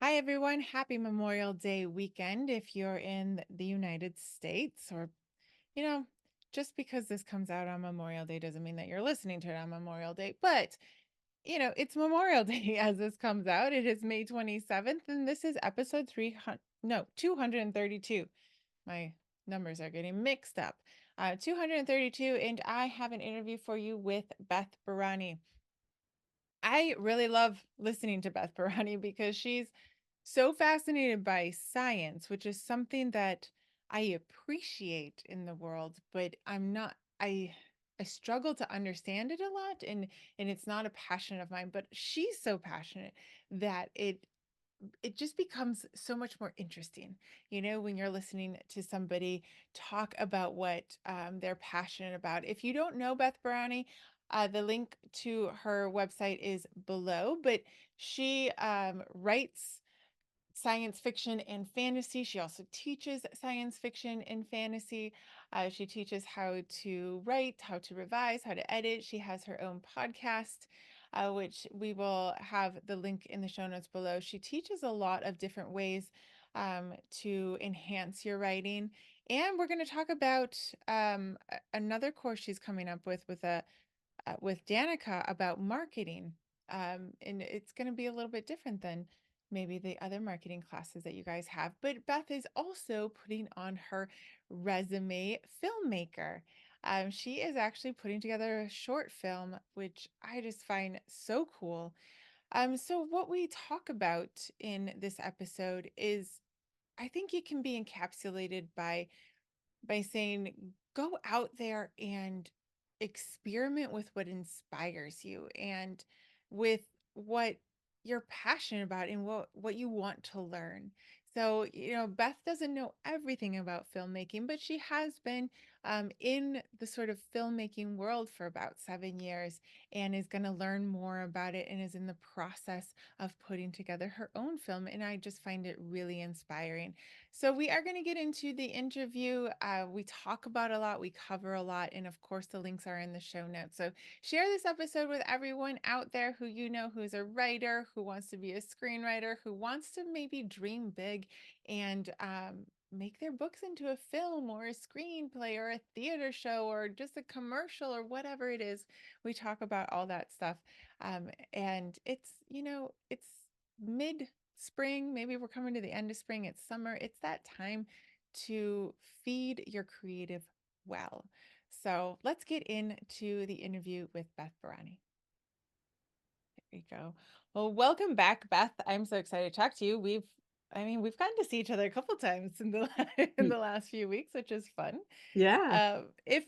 Hi, everyone. Happy Memorial Day weekend if you're in the United States, or, you know, just because this comes out on Memorial Day doesn't mean that you're listening to it on Memorial Day. But, it's Memorial Day as this comes out. It is May 27th, and this is episode 300, no, 232. My numbers are getting mixed up. 232, and I have an interview for you with Beth Barany. I really love listening to Beth Barany because she's so fascinated by science, which is something that I appreciate in the world, but I struggle to understand it a lot, and it's not a passion of mine, but she's so passionate that it just becomes so much more interesting, when you're listening to somebody talk about what they're passionate about. If you don't know Beth Barany, the link to her website is below, but she writes science fiction and fantasy. She also teaches science fiction and fantasy. She teaches how to write, how to revise, how to edit. She has her own podcast, which we will have the link in the show notes below. She teaches a lot of different ways to enhance your writing. And we're going to talk about another course she's coming up with Danica about marketing. And it's going to be a little bit different than maybe the other marketing classes that you guys have. But Beth is also putting on her resume filmmaker. She is actually putting together a short film, which I just find so cool. So what we talk about in this episode is, I think it can be encapsulated by saying, go out there and experiment with what inspires you and with what you're passionate about and what you want to learn. So, Beth doesn't know everything about filmmaking, but she has been in the sort of filmmaking world for about 7 years and is going to learn more about it and is in the process of putting together her own film. And I just find it really inspiring. So we are going to get into the interview. We talk about a lot, we cover a lot, and of course the links are in the show notes. So share this episode with everyone out there who who's a writer, who wants to be a screenwriter, who wants to maybe dream big and make their books into a film or a screenplay or a theater show or just a commercial or whatever it is. We talk about all that stuff. And it's mid spring, maybe we're coming to the end of spring, it's summer, it's that time to feed your creative well. So let's get into the interview with Beth Barany. There we go. Well, welcome back, Beth. I'm so excited to talk to you. We've gotten to see each other a couple times in the in Y- the last few weeks, which is fun. Yeah. If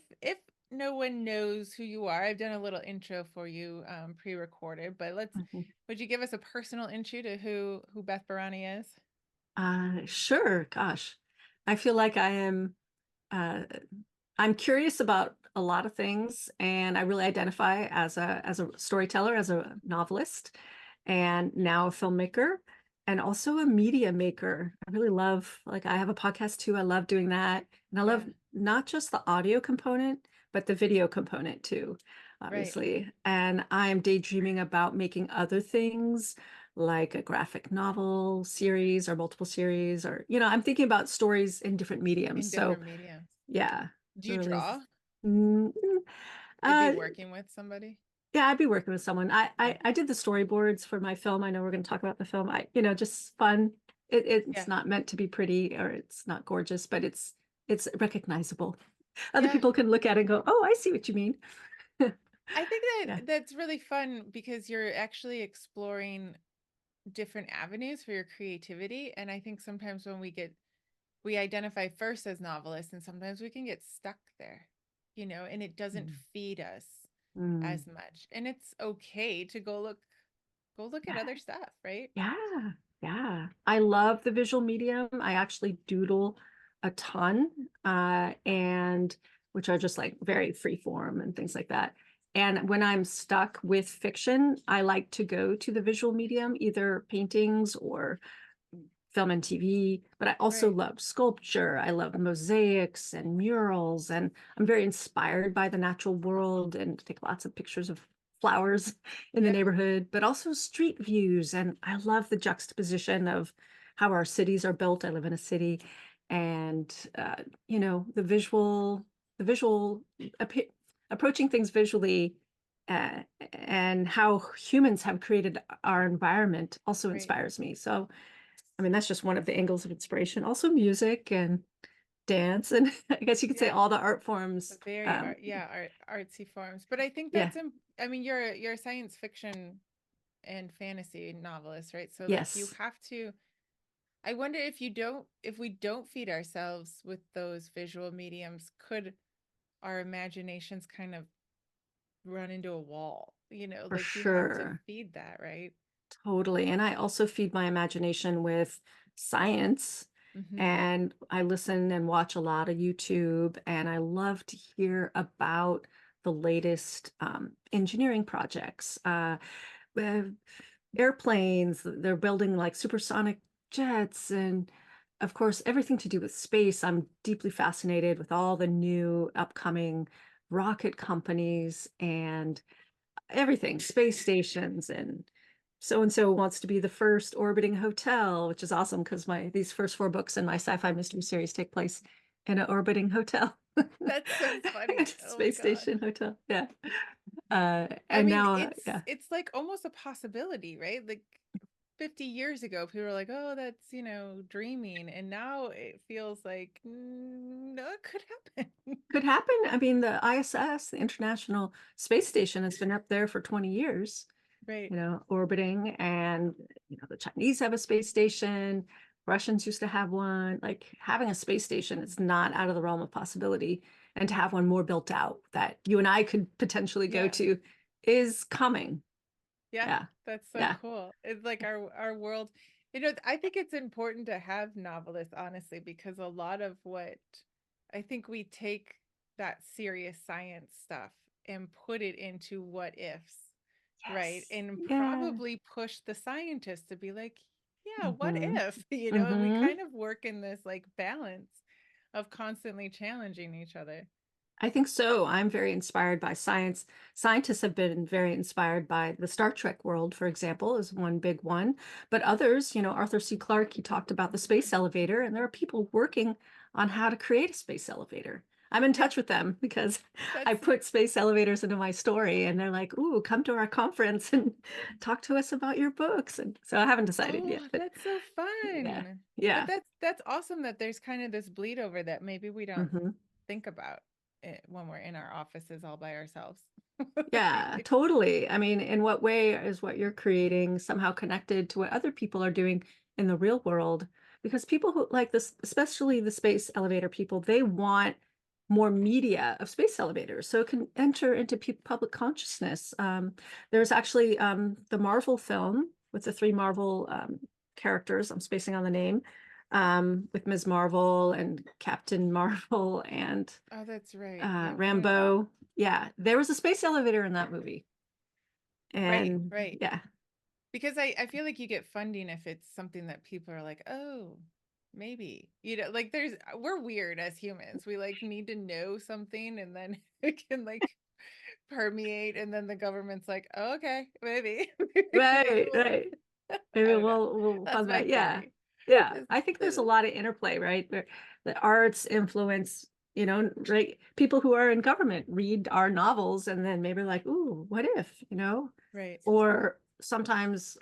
no one knows who you are, I've done a little intro for you, pre-recorded, but Mhm. would you give us a personal intro to who Beth Barany is? Sure. Gosh, I feel like uh, I'm curious about a lot of things, and I really identify as a storyteller, as a novelist, and now a filmmaker, and also a media maker. I really love, like, I have a podcast too. I love doing that, and I love Yeah, not just the audio component, but the video component too, right. obviously. And I'm daydreaming about making other things like a graphic novel series or multiple series, or, I'm thinking about stories in different mediums. In So different mediums. yeah, Do you really. draw? Mm, You'd be uh, working with somebody? yeah, I'd be working with someone. I, Yeah. I I did the storyboards for my film. I know we're going to talk about the film. Just fun. It's Yeah. not meant to be pretty, or it's not gorgeous, but it's recognizable. Other Yeah. people can look at it and go, "Oh, I see what you mean." I think Yeah. that's really fun because you're actually exploring different avenues for your creativity. And I think sometimes when we identify first as novelists, and sometimes we can get stuck there, and it doesn't Mm. feed us Mm. as much. And it's okay to go look at Yeah. other stuff, right? Yeah, yeah. I love the visual medium. I actually doodle a ton, and which are just like very free form and things like that. And when I'm stuck with fiction, I like to go to the visual medium, either paintings or film and TV. But I also Right. love sculpture. I love mosaics and murals, and I'm very inspired by the natural world and take lots of pictures of flowers in the Yeah, neighborhood, but also street views. And I love the juxtaposition of how our cities are built. I live in a city, and the visual appe- approaching things visually, uh, and how humans have created our environment also right. inspires me. So, I mean, that's just one of the angles of inspiration. Also, music and dance, and I guess you could say Yeah. all the art forms. Very artsy forms. But I think Yeah, I mean, you're a science fiction and fantasy novelist, right? So like you yes, have to, I wonder if we don't feed ourselves with those visual mediums, could our imaginations kind of run into a wall? for Like you have to sure. feed that, right? Totally. And I also feed my imagination with science. Mm-hmm. And I listen and watch a lot of YouTube. And I love to hear about the latest engineering projects. Uh, Airplanes, they're building like supersonic jets. And of course, everything to do with space. I'm deeply fascinated with all the new upcoming rocket companies and everything, space stations, and so and so wants to be the first orbiting hotel, which is awesome because my these first four books in my sci-fi mystery series take place in an orbiting hotel. That's so funny. It's a Oh my space gosh. station hotel. Yeah. I And mean, now, yeah, it's like almost a possibility, right? Like 50 years ago, people were like, "Oh, that's, dreaming." And now it feels like, no, it could happen. could happen. I mean, the ISS, the International Space Station, has been up there for 20 years, Right. orbiting. And, the Chinese have a space station. Russians used to have one. Like having a space station is not out of the realm of possibility. And to have one more built out that you and I could potentially go Yeah. to is coming. Yeah. Yeah. That's so Yeah. cool. It's like our world, I think it's important to have novelists, honestly, because a lot of what I think we take that serious science stuff and put it into what ifs, right? Yes. And Yeah. probably push the scientists to be like, yeah, what Mm-hmm. if? And we Mm-hmm. kind of work in this like balance of constantly challenging each other. I think so. I'm very inspired by science. Scientists have been very inspired by the Star Trek world, for example, is one big one. But others, Arthur C. Clarke, he talked about the space elevator, and there are people working on how to create a space elevator. I'm in Yeah, touch with them because I that's put space elevators into my story, and they're like, "Ooh, come to our conference and talk to us about your books." And so I haven't decided yet, oh, but that's so yeah, fun. But yeah. that's awesome that there's kind of this bleed over that maybe we don't Hmm. think about it when we're in our offices all by ourselves. Yeah, totally. I mean, in what way is what you're creating somehow connected to what other people are doing in the real world? Because people who like this, especially the space elevator people, they want more media of space elevators so it can enter into public consciousness. There's actually the Marvel film with the three Marvel characters. I'm spacing on the name, with Ms. Marvel and Captain Marvel and Oh, that's right. Yeah, what is it? Rambo. Yeah, there was a space elevator in that movie. Right, And right. yeah, Because I feel like you get funding if it's something that people are like, oh, maybe. Like we're weird as humans. We like need to know something and then it can like permeate and then the government's like, oh, okay, maybe. Maybe right, we'll, right. I Maybe don't know. we'll That's fund my that. Yeah. theory. Yeah. This, I think there's a this, lot of interplay, right? The arts influence, right? People who are in government read our novels and then maybe like, ooh, what if? right. Or sometimes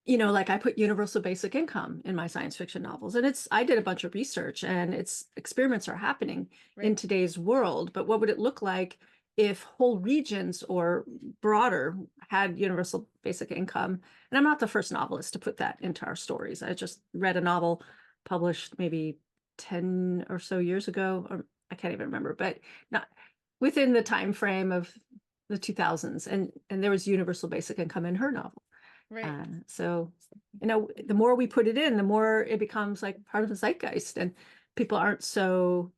like I put universal basic income in my science fiction novels. And I did a bunch of research and experiments are happening in Right. today's world. But what would it look like if whole regions or broader had universal basic income? And I'm not the first novelist to put that into our stories. I just read a novel published maybe 10 or so years ago, or I can't even remember, but not within the time frame of the 2000s. And there was universal basic income in her novel. Right. So, the more we put it in, the more it becomes like part of the zeitgeist, and people aren't so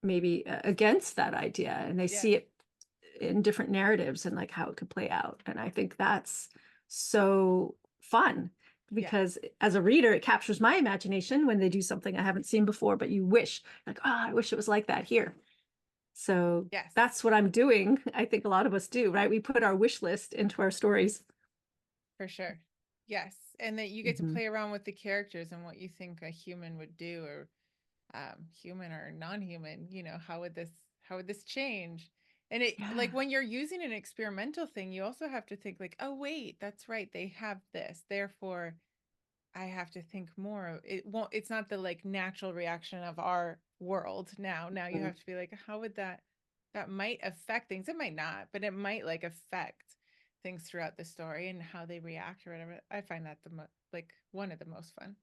maybe against that idea, and they Yeah. see it in different narratives and like how it could play out. And I think that's so fun Yeah. because as a reader, it captures my imagination when they do something I haven't seen before, but you wish like, oh, I wish it was like that here. So Yes, that's what I'm doing. I think a lot of us do, right? We put our wish list into our stories. for sure. Yes. And that you get to Mhm. play around with the characters and what you think a human would do, or human or non-human, how would this change? And it, like, Yeah. when you're using an experimental thing, you also have to think like, oh wait, that's right, they have this, therefore I have to think more. It's not the like natural reaction of our world now you Mhm. have to be like, how would that might affect things. It might not, but it might like affect things throughout the story and how they react or whatever. I find that like one of the most fun,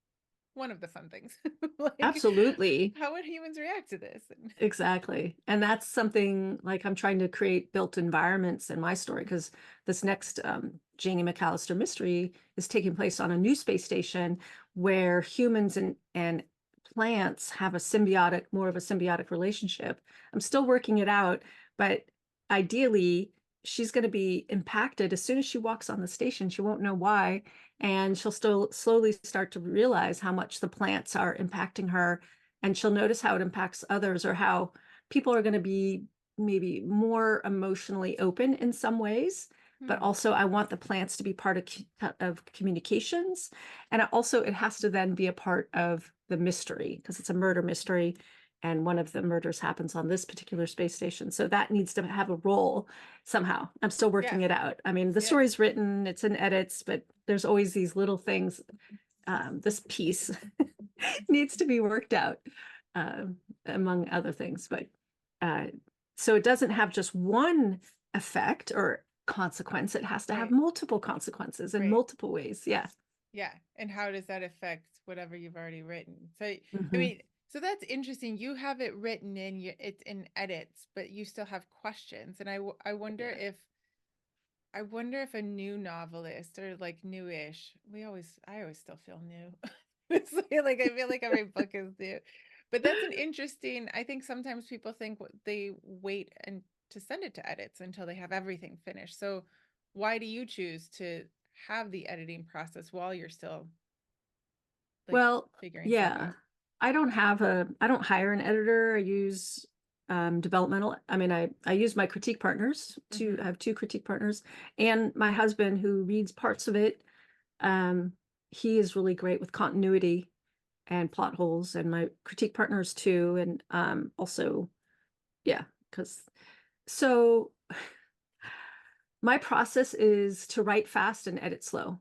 one of the fun things. Like, Absolutely. how would humans react to this? Exactly. And that's something like I'm trying to create built environments in my story because this next Janie McAllister mystery is taking place on a new space station where humans and plants have more of a symbiotic relationship. I'm still working it out, but ideally, she's going to be impacted as soon as she walks on the station. She won't know why, and she'll still slowly start to realize how much the plants are impacting her, and she'll notice how it impacts others or how people are going to be maybe more emotionally open in some ways. But Hmm. also I want the plants to be part of communications, and also it has to then be a part of the mystery because it's a murder mystery, and one of the murders happens on this particular space station, so that needs to have a role somehow. I'm still working Yes. it out. I mean, the Yes. story's written, it's in edits, but there's always these little things. This piece needs to be worked out, um, among other things. But uh, so it doesn't have just one effect or consequence. It has to have Right. multiple consequences in Right. multiple ways. Yeah. Yeah. And how does that affect whatever you've already written? So, I Hmm. mean, so that's interesting. You have it written in it's in edits, but you still have questions. And Yeah. I wonder if a new novelist or like newish, I always still feel new. It's like I feel like every book is new. But that's an interesting, I think sometimes people think they wait and to send it to edits until they have everything finished. So why do you choose to have the editing process while you're still like Well, figuring stuff yeah. out? I don't hire an editor. I use developmental. I mean, I use my critique partners to I Mm-hmm. have two critique partners and my husband who reads parts of it. Um, he is really great with continuity and plot holes, and my critique partners too. And also, yeah, because so my process is to write fast and edit slow.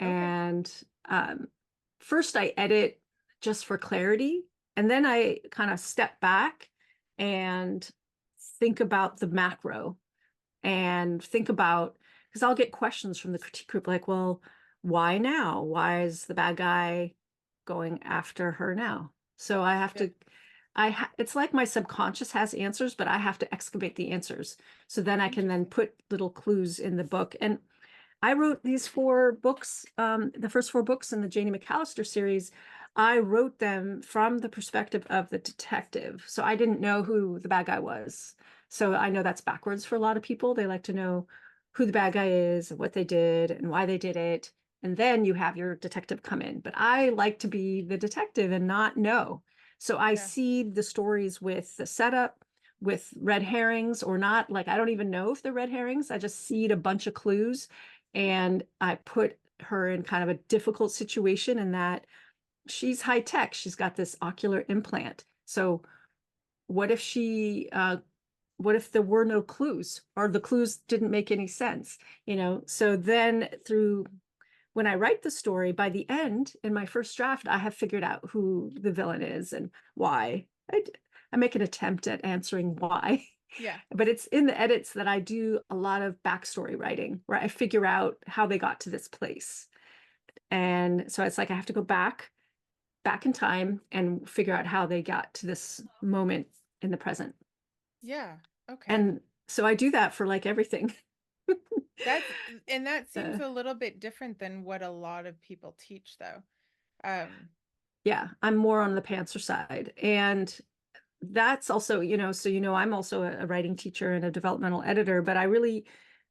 Okay. And um, first I edit just for clarity, and then I kind of step back and think about the macro and think about, because I'll get questions from the critique group like, well, why now? Why is the bad guy going after her now? So I have Yeah. to, it's like my subconscious has answers, but I have to excavate the answers. So then I can then Interesting. put little clues in the book. And I wrote these four books, the first four books in the Janie McAllister series. I wrote them from the perspective of the detective. So I didn't know who the bad guy was. So I know that's backwards for a lot of people. They like to know who the bad guy is, and what they did, and why they did it. And then you have your detective come in. But I like to be the detective and not know. So I Yeah. seed the stories with the setup, with red herrings or not. Like I don't even know if they're red herrings. I just seed a bunch of clues, and I put her in kind of a difficult situation in that she's high tech. She's got this ocular implant. So what if what if there were no clues or the clues didn't make any sense? So then through when I write the story, by the end in my first draft, I have figured out who the villain is and why. I make an attempt at answering why. Yeah. But it's in the edits that I do a lot of backstory writing where I figure out how they got to this place. And so it's like I have to go back in time and figure out how they got to this moment in the present. Yeah. Okay. And so I do that for like everything. That's and that uh, seems a little bit different than what a lot of people teach though. Um, yeah, I'm more on the pantser side. And that's also, I'm also a writing teacher and a developmental editor, but I really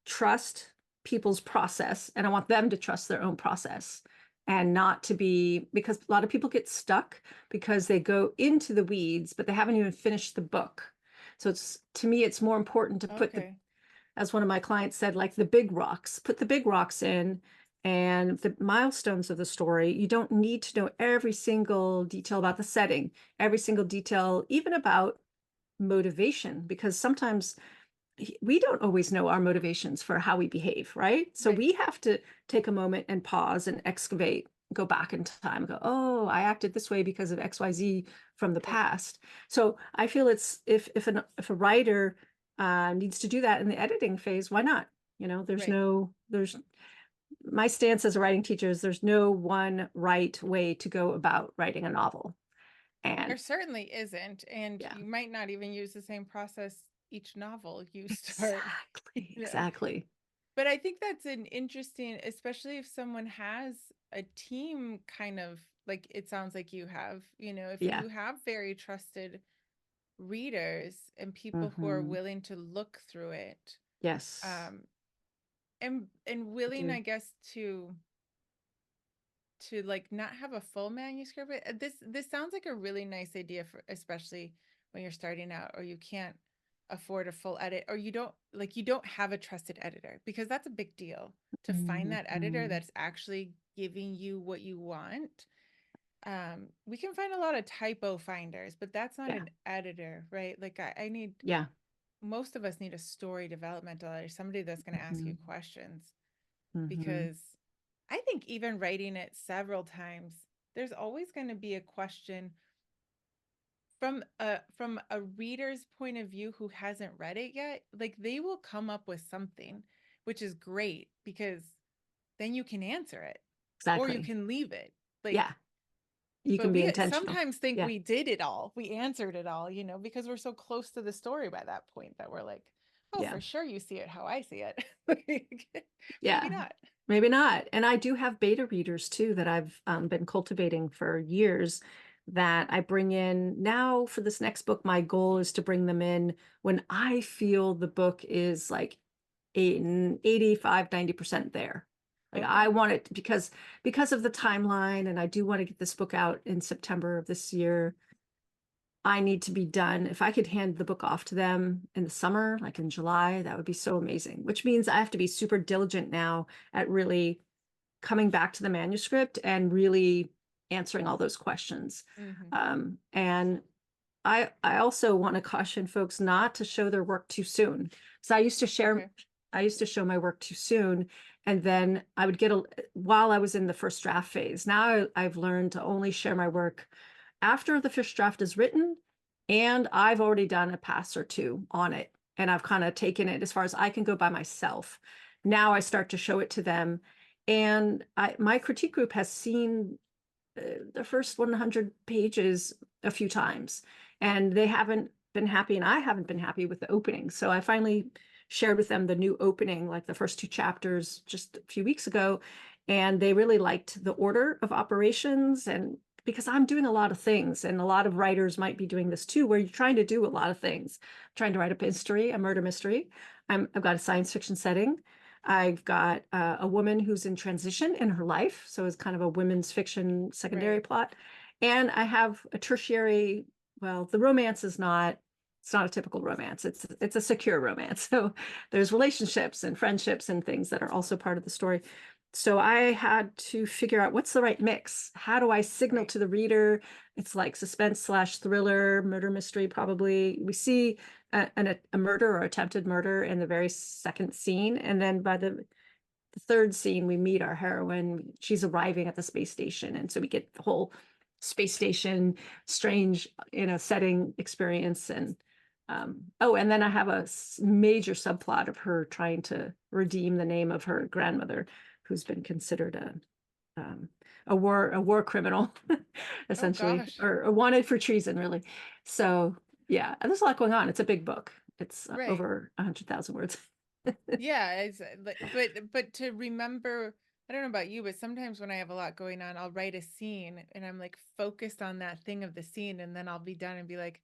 trust people's process, and I want them to trust their own process and not to be, because a lot of people get stuck because they go into the weeds, but they haven't even finished the book. So it's, to me, it's more important to put the, Okay. as one of my clients said, like the big rocks, put the big rocks in and the milestones of the story. You don't need to know every single detail about the setting, every single detail, even about motivation, because sometimes we don't always know our motivations for how we behave, right? So Right. we have to take a moment and pause and excavate, go back in time, go, oh, I acted this way because of XYZ from the Right. past. So I feel it's, if a writer needs to do that in the editing phase, why not? You know, Right. there's my stance as a writing teacher is there's no one right way to go about writing a novel. There And certainly isn't. And yeah, you might not even use the same process each novel you start, exactly, you know. exactly. But I think that's an interesting, especially if someone has a team kind of like it sounds like you have, if Yeah. you have very trusted readers and people who are Hmm. willing to look through it, Yes, um, and I willing, do. I guess, to like not have a full manuscript. But this sounds like a really nice idea for especially when you're starting out or you can't afford a full edit or you don't have a trusted editor because that's a big deal to find that editor Mhm. that's actually giving you what you want. We can find a lot of typo finders, but that's not Yeah, an editor, right? Like I need yeah. most of us need a story developmental editor, somebody that's going to ask you Mhm. questions Mhm. because I think even writing it several times, there's always going to be a question from a reader's point of view who hasn't read it yet. Like they will come up with something, which is great because then you can answer it or you Exactly. can leave it. Yeah, Like, you but can be we intentional. sometimes think Yeah, we did it all. We answered it all, because we're so close to the story by that point that we're like, oh, yeah, for sure you see it how I see it. Maybe yeah. not. Maybe not. And I do have beta readers too that I've been cultivating for years that I bring in now for this next book. My goal is to bring them in when I feel the book is like 85, 90% there. Like I Okay. want it because of the timeline, and I do want to get this book out in September of this year. I need to be done. If I could hand the book off to them in the summer, like in July, that would be so amazing, which means I have to be super diligent now at really coming back to the manuscript and really answering all those questions. Hmm. And I also want to caution folks not to show their work too soon. So Okay. I used to show my work too soon, and then I would get while I was in the first draft phase. Now I've learned to only share my work after the first draft is written, and I've already done a pass or two on it, and I've kind of taken it as far as I can go by myself. Now I start to show it to them, and my critique group has seen the first 100 pages a few times, and they haven't been happy, and I haven't been happy with the opening. So I finally shared with them the new opening, like the first two chapters, just a few weeks ago, and they really liked the order of operations. And because I'm doing a lot of things, and a lot of writers might be doing this too, where you're trying to do a lot of things, I'm trying to write a mystery, a murder mystery. I've got a science fiction setting. I've got a woman who's in transition in her life, so it's kind of a women's fiction secondary Right. plot. And I have a tertiary, well, the romance is not, it's not a typical romance. It's a secure romance. So there's relationships and friendships and things that are also part of the story. So I had to figure out what's the right mix. How do I signal Right. to the reader? It's like suspense slash thriller, murder mystery, probably. We see a murder or attempted murder in the very second scene. And then by the third scene, we meet our heroine. She's arriving at the space station. And so we get the whole space station, strange, setting experience. And oh, and then I have a major subplot of her trying to redeem the name of her grandmother, who's been considered um, a war criminal, Oh essentially, gosh. or wanted for treason, really. So yeah, there's a lot going on. It's a big book. It's Right. over 100,000 words. Yeah, it's but to remember, I don't know about you, but sometimes when I have a lot going on, I'll write a scene and I'm like focused on that thing of the scene and then I'll be done and be like,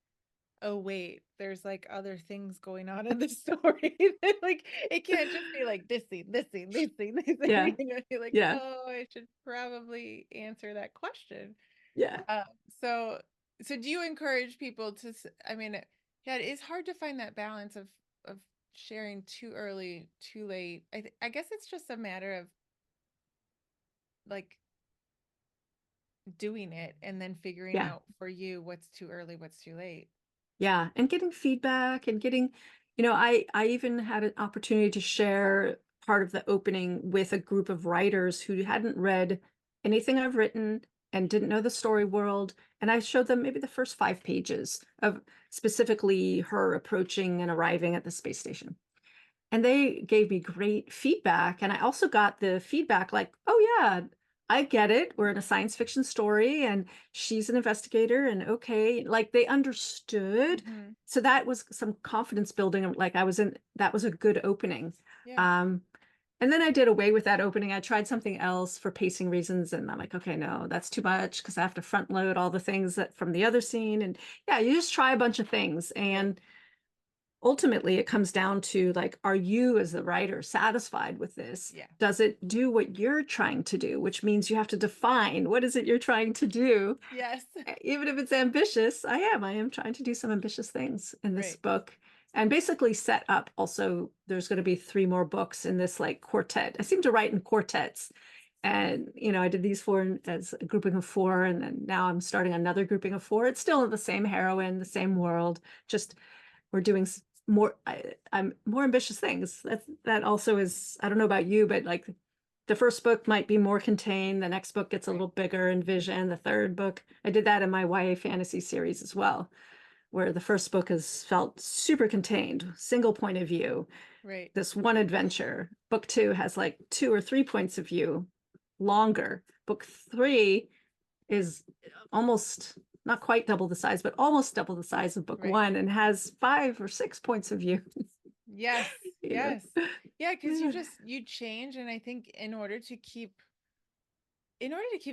"Oh wait, there's like other things going on in the story." Like it can't just be like this scene, this scene, this scene, this scene. Yeah, You're like, yeah, "Oh, I should probably answer that question." yeah. Uh, so so do you encourage people to I mean, Yeah, it is hard to find that balance of sharing too early, too late. I guess it's just a matter of like doing it and then figuring Yeah. out for you what's too early, what's too late. Yeah, and getting feedback and getting, I even had an opportunity to share part of the opening with a group of writers who hadn't read anything I've written and didn't know the story world. And I showed them maybe the first 5 pages of specifically her approaching and arriving at the space station. And they gave me great feedback. And I also got the feedback like, oh, yeah, I get it. We're in a science fiction story and she's an investigator. And okay, like they understood. Mm-hmm. So that was some confidence building. Like that was a good opening. Yeah. Um, and then I did away with that opening. I tried something else for pacing reasons. And I'm like, okay, no, that's too much because I have to front load all the things that from the other scene. And yeah, you just try a bunch of things. Right. And ultimately it comes down to like, are you as the writer satisfied with this? Yeah. Does it do what you're trying to do? Which means you have to define what is it you're trying to do. Yes. Even if it's ambitious, I am trying to do some ambitious things in this Right. book and basically set up also there's going to be 3 more books in this like quartet. I seem to write in quartets. And I did these 4 as a grouping of 4, and then now I'm starting another grouping of 4. It's still the same heroine, the same world, just we're doing more I'm more ambitious things. That also is, I don't know about you, but like the first book might be more contained, the next book gets a Right. little bigger in vision, the third book, I did that in my YA fantasy series as well, where the first book has felt super contained, single point of view, Right. this one adventure. Book 2 has like 2 or 3 points of view, longer. Book 3 is almost not quite double the size, but almost double the size of book Right. 1 and has 5 or 6 points of view. Yes. you know. Yes. Yeah, because Yeah. you change, and I think in order to keep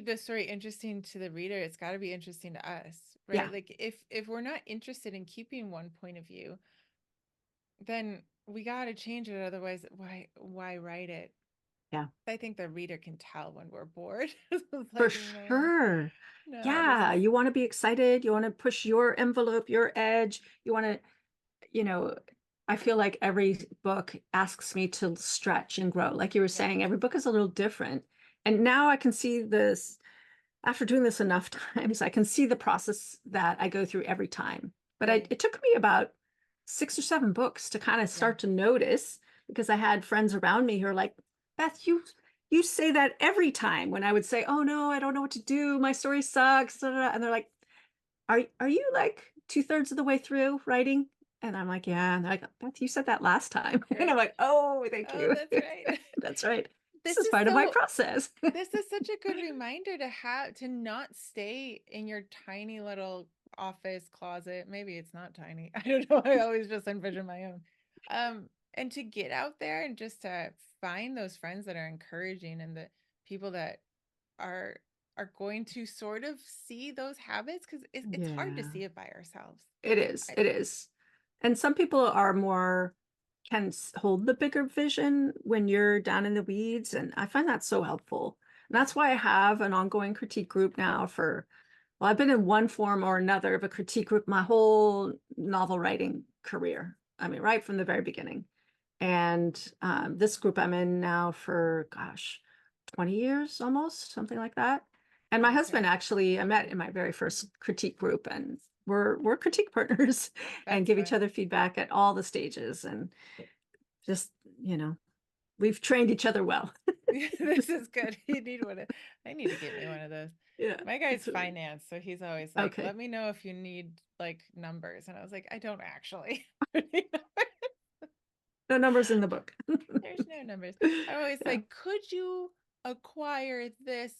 this story interesting to the reader, it's got to be interesting to us, right? Yeah. Like if we're not interested in keeping one point of view, then we got to change it. Otherwise, why write it? Yeah. I think the reader can tell when we're bored. It's For like, man, sure. no, this Yeah. is You want to be excited. You want to push your envelope, your edge. You want to, you know, I feel like every book asks me to stretch and grow. Like you were yeah, saying, every book is a little different. And now I can see this after doing this enough times, I can see the process that I go through every time. But right, it took me about 6 or 7 books to kind of yeah, start to notice because I had friends around me who are like, Beth, you say that every time when I would say, oh no, I don't know what to do. My story sucks. And they're like, are you like 2/3 of the way through writing? And I'm like, yeah. And they're like, Beth, you said that last time. And I'm right. like, oh, thank Oh, you. that's right. That's right. This This is is part of my so process. this is such a good reminder to not stay in your tiny little office closet. Maybe it's not tiny. I don't know. I always just envision my own. And to get out there and just to find those friends that are encouraging and the people that are are going to sort of see those habits because it's hard to Yeah. see it by ourselves. It is. I, It is. And some people are more can hold the bigger vision when you're down in the weeds. And I find that so helpful. And yeah, that's why I have an ongoing critique group now well, I've been in one form or another of a critique group my whole novel writing career. I mean, right from the very beginning. And this group I'm in now for, gosh, 20 years almost, something like that. And my okay, husband actually, I met in my very first critique group, and we're critique partners and that's give each fun. other feedback at all the stages. And just, we've trained each other well. This is good. You need one. I need to get me one of those. Yeah, My guy's it's really finance, so he's always like, okay. "Let me know if you need like numbers," and I was like, "I don't actually." No numbers in the book. There's no numbers. I'm always Yeah. like, "Could you acquire this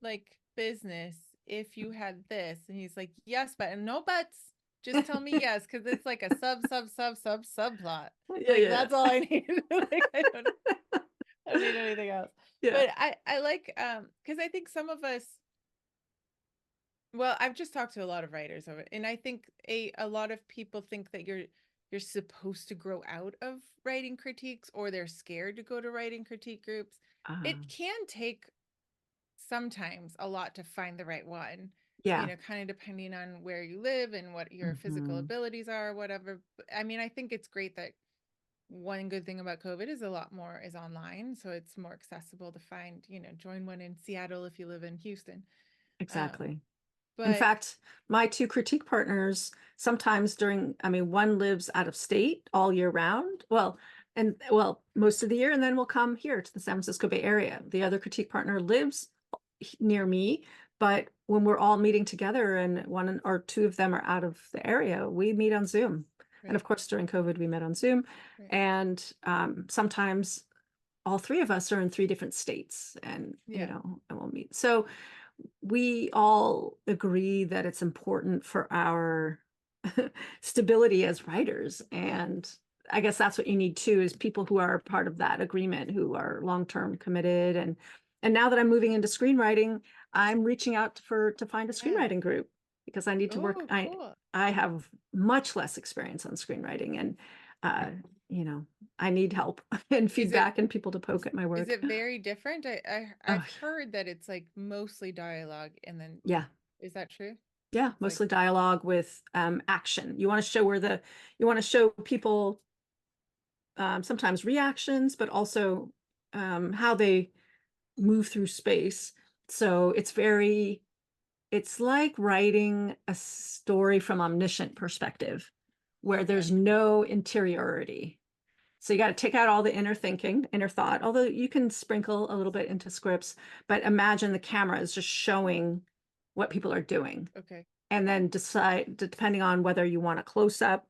like business if you had this?" And he's like, "Yes, but no buts. Just tell me yes, because it's like a subplot. Yeah, Like yeah, that's all I need. Like I don't need anything else." yeah. But I like because I think some of us, well, I've just talked to a lot of writers of it, and I think a lot of people think that you're supposed to grow out of writing critiques, or they're scared to go to writing critique groups. Uh, It can take sometimes a lot to find the right one. Yeah. kind of depending on where you live and what your physical Hmm. abilities are, whatever. I mean, I think it's great that one good thing about COVID is a lot more is online. So it's more accessible to find, join one in Seattle if you live in Houston. Um, Exactly. In but fact, my two critique partners sometimes I mean, one lives out of state all year round. Well, most of the year, and then will come here to the San Francisco Bay Area. The other critique partner lives near me, but when we're all meeting together and one or two of them are out of the area, we meet on Zoom. And of right, course, during COVID, we met on Zoom. right. And sometimes all three of us are in three different states and, Yeah, and we'll meet. So we all agree that it's important for our stability as writers. And I guess that's what you need too, is people who are part of that agreement, who are long-term committed. And now that I'm moving into screenwriting, I'm reaching out to find a yeah. screenwriting group because I need to work. Oh, cool. I have much less experience on screenwriting, and uh, I need help and Is it feedback and people to poke at my is work. it very different? Oh, I've heard that it's like mostly dialogue, and then yeah. is that true? Yeah, It's like mostly dialogue with action. You want to show you want to show people sometimes reactions, but also how they move through space. So it's like writing a story from omniscient perspective, where okay, there's no interiority. So you got to take out all the inner thinking, inner thought, although you can sprinkle a little bit into scripts, but imagine the camera is just showing what people are doing okay, and then decide, depending on whether you want a close up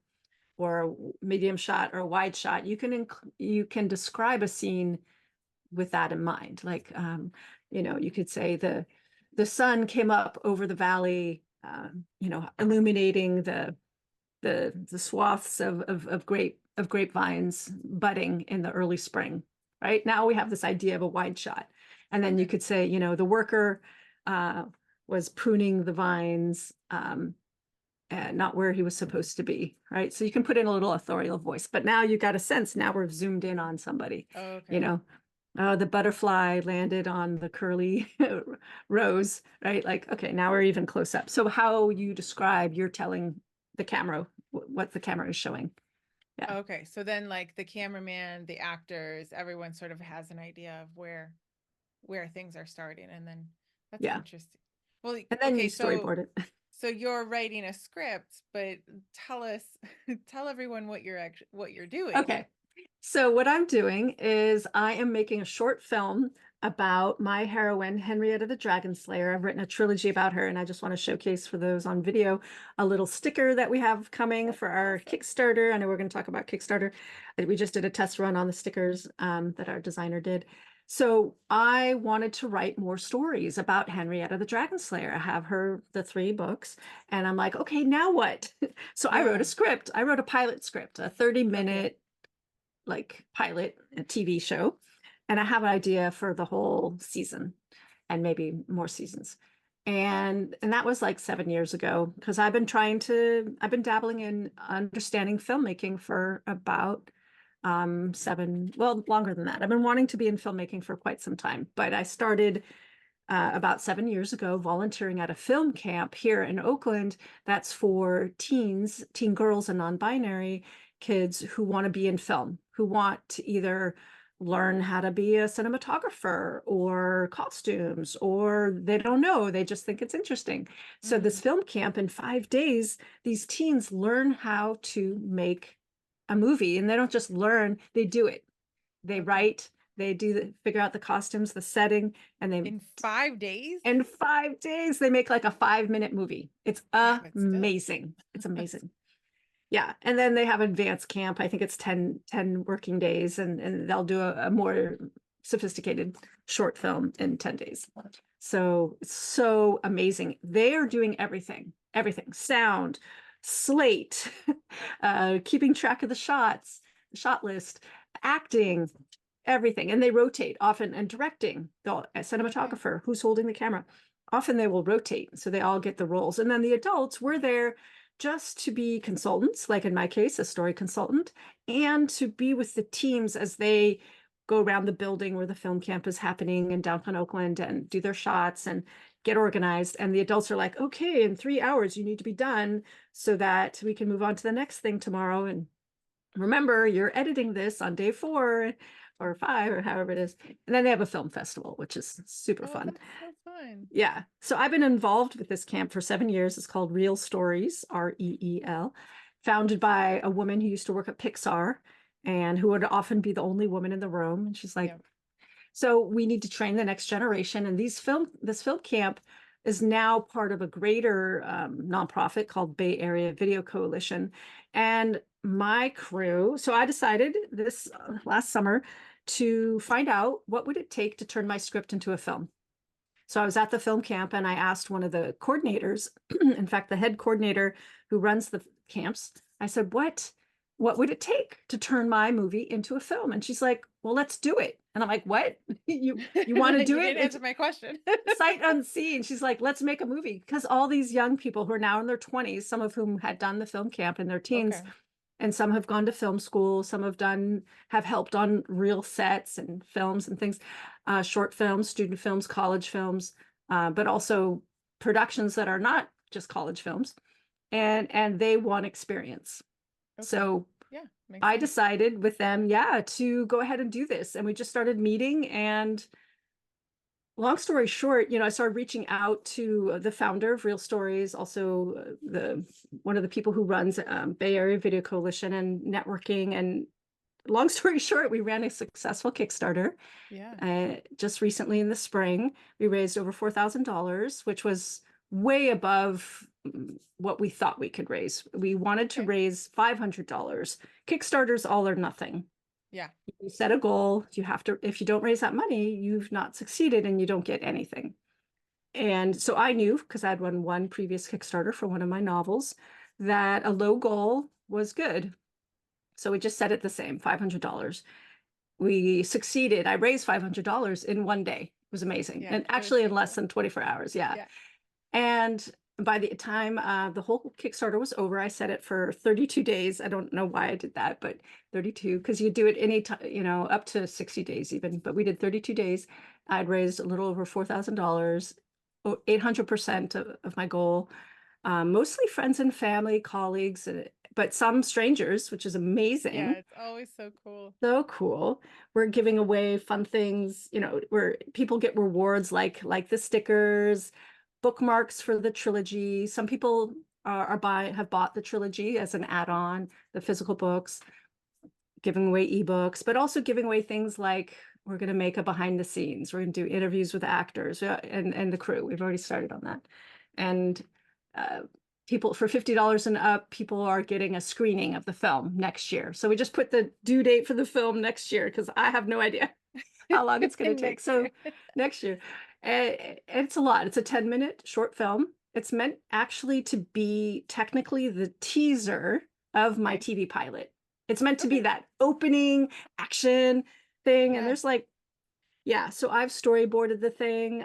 or a medium shot or a wide shot, you can describe a scene with that in mind. Like, you could say the sun came up over the valley, illuminating the swaths of grapevines budding in the early spring. Right now we have this idea of a wide shot, and then you okay. could say, the worker uh, was pruning the vines, and not where he was supposed to be. Right, so you can put in a little authorial voice, but now you got a sense. Now we're zoomed in on somebody. Oh, You okay. know, the butterfly landed on the curly rose, right? Like, okay, now we're even close up. So how you describe, you're telling the camera what the camera is showing. Yeah, Okay, so then like the cameraman, the actors, everyone sort of has an idea of where things are starting, and then that's yeah. interesting. Well, And then you okay, so storyboard it. so you're writing a script, but tell us, tell everyone what you're doing. Okay. So what I'm doing is I am making a short film about my heroine, Henrietta the Dragon Slayer. I've written a trilogy about her, and I just want to showcase for those on video a little sticker that we have coming That's for our awesome. Kickstarter. I know we're going to talk about Kickstarter. We just did a test run on the stickers that our designer did. So I wanted to write more stories about Henrietta the Dragon Slayer. I have the three books, and I'm like, okay, now what? So I wrote a Yeah. script. I wrote a pilot script, a 30 Okay. minute like pilot a TV show, and I have an idea for the whole season and maybe more seasons. And that was like 7 years ago because I've been dabbling in understanding filmmaking for about well, longer than that. I've been wanting to be in filmmaking for quite some time, but I started about 7 years ago volunteering at a film camp here in Oakland that's for teen girls and non-binary kids who want to be in film, who want to either learn how to be a cinematographer or costumes, or they don't know, they just think it's interesting. So this Mm, film camp in 5 days, these teens learn how to make a movie, and they don't just learn, they do it. They okay. write, figure out the costumes, the setting, and they In 5 days? in 5 days they make like a 5 minute movie. It's Yeah, but still. amazing. It's amazing. Yeah. And then they have advanced camp. I think it's 10 working days, and they'll do a more sophisticated short film in 10 days. So it's so amazing. They are doing everything, sound, slate, keeping track of the shots, the shot list, acting, everything. And they rotate often, and directing, a Okay. cinematographer who's holding the camera. Often they will rotate so they all get the roles. And then the adults were there just to be consultants, like in my case, a story consultant, and to be with the teams as they go around the building where the film camp is happening in downtown Oakland and do their shots and get organized. And the adults are like, okay, in 3 hours, you need to be done so that we can move on to the next thing tomorrow. And remember, you're editing this on day 4 or 5 or however it is. And then they have a film festival, which is super Oh, fun. that's so fun. Yeah. So I've been involved with this camp for 7 years. It's called Real Stories, REEL, founded by a woman who used to work at Pixar and who would often be the only woman in the room. And she's like, Yeah. so we need to train the next generation. And this film camp is now part of a greater nonprofit called Bay Area Video Coalition. And my crew, so I decided this last summer to find out what would it take to turn my script into a film. So I was at the film camp and I asked one of the coordinators, in fact, the head coordinator who runs the camps, I said, what would it take to turn my movie into a film? And she's like, well, let's do it. And I'm like, what? You want to do You it? didn't It's answer my question. sight unseen. She's like, let's make a movie. Because all these young people who are now in their 20s, some of whom had done the film camp in their teens, Okay. and some have gone to film school, some have helped on real sets and films and things, short films, student films, college films, but also productions that are not just college films, and they want experience. Okay. So Yeah, makes I sense. decided with them, yeah, to go ahead and do this, and we just started meeting. And long story short, I started reaching out to the founder of Real Stories, also the one of the people who runs Bay Area Video Coalition and networking. And long story short, we ran a successful Kickstarter Yeah. just recently in the spring. We raised over $4,000, which was way above what we thought we could raise. We wanted to Okay. raise $500. Kickstarter's all or nothing. Yeah. You set a goal, if you don't raise that money, you've not succeeded and you don't get anything. And so I knew, because I'd run one previous Kickstarter for one of my novels, that a low goal was good. So we just set it the same, $500. We succeeded. I raised $500 in one day. It was amazing. Yeah. And That is actually so in less cool. than 24 hours. Yeah. Yeah. And by the time the whole Kickstarter was over, I set it for 32 days. I don't know why I did that, but 32, because you do it any time, up to 60 days even. But we did 32 days. I'd raised a little over $4,000, 800% of my goal. Mostly friends and family, colleagues, but some strangers, which is Yeah. amazing. It's always so cool. So cool. We're giving away fun things, where people get rewards like the stickers, bookmarks for the trilogy. Some people have bought the trilogy as an add-on, the physical books, giving away ebooks, but also giving away things like we're going to make a behind the scenes. We're going to do interviews with actors and the crew. We've already started on that. And uh, people for $50 and up, people are getting a screening of the film next year. So we just put the due date for the film next year because I have no idea how long it's going to take. Next So year. next year. And it's a lot. It's a 10-minute short film. It's meant actually to be technically the teaser of my Okay. TV pilot. It's meant to be Okay. that opening action thing. And Yeah. there's yeah, so I've storyboarded the thing.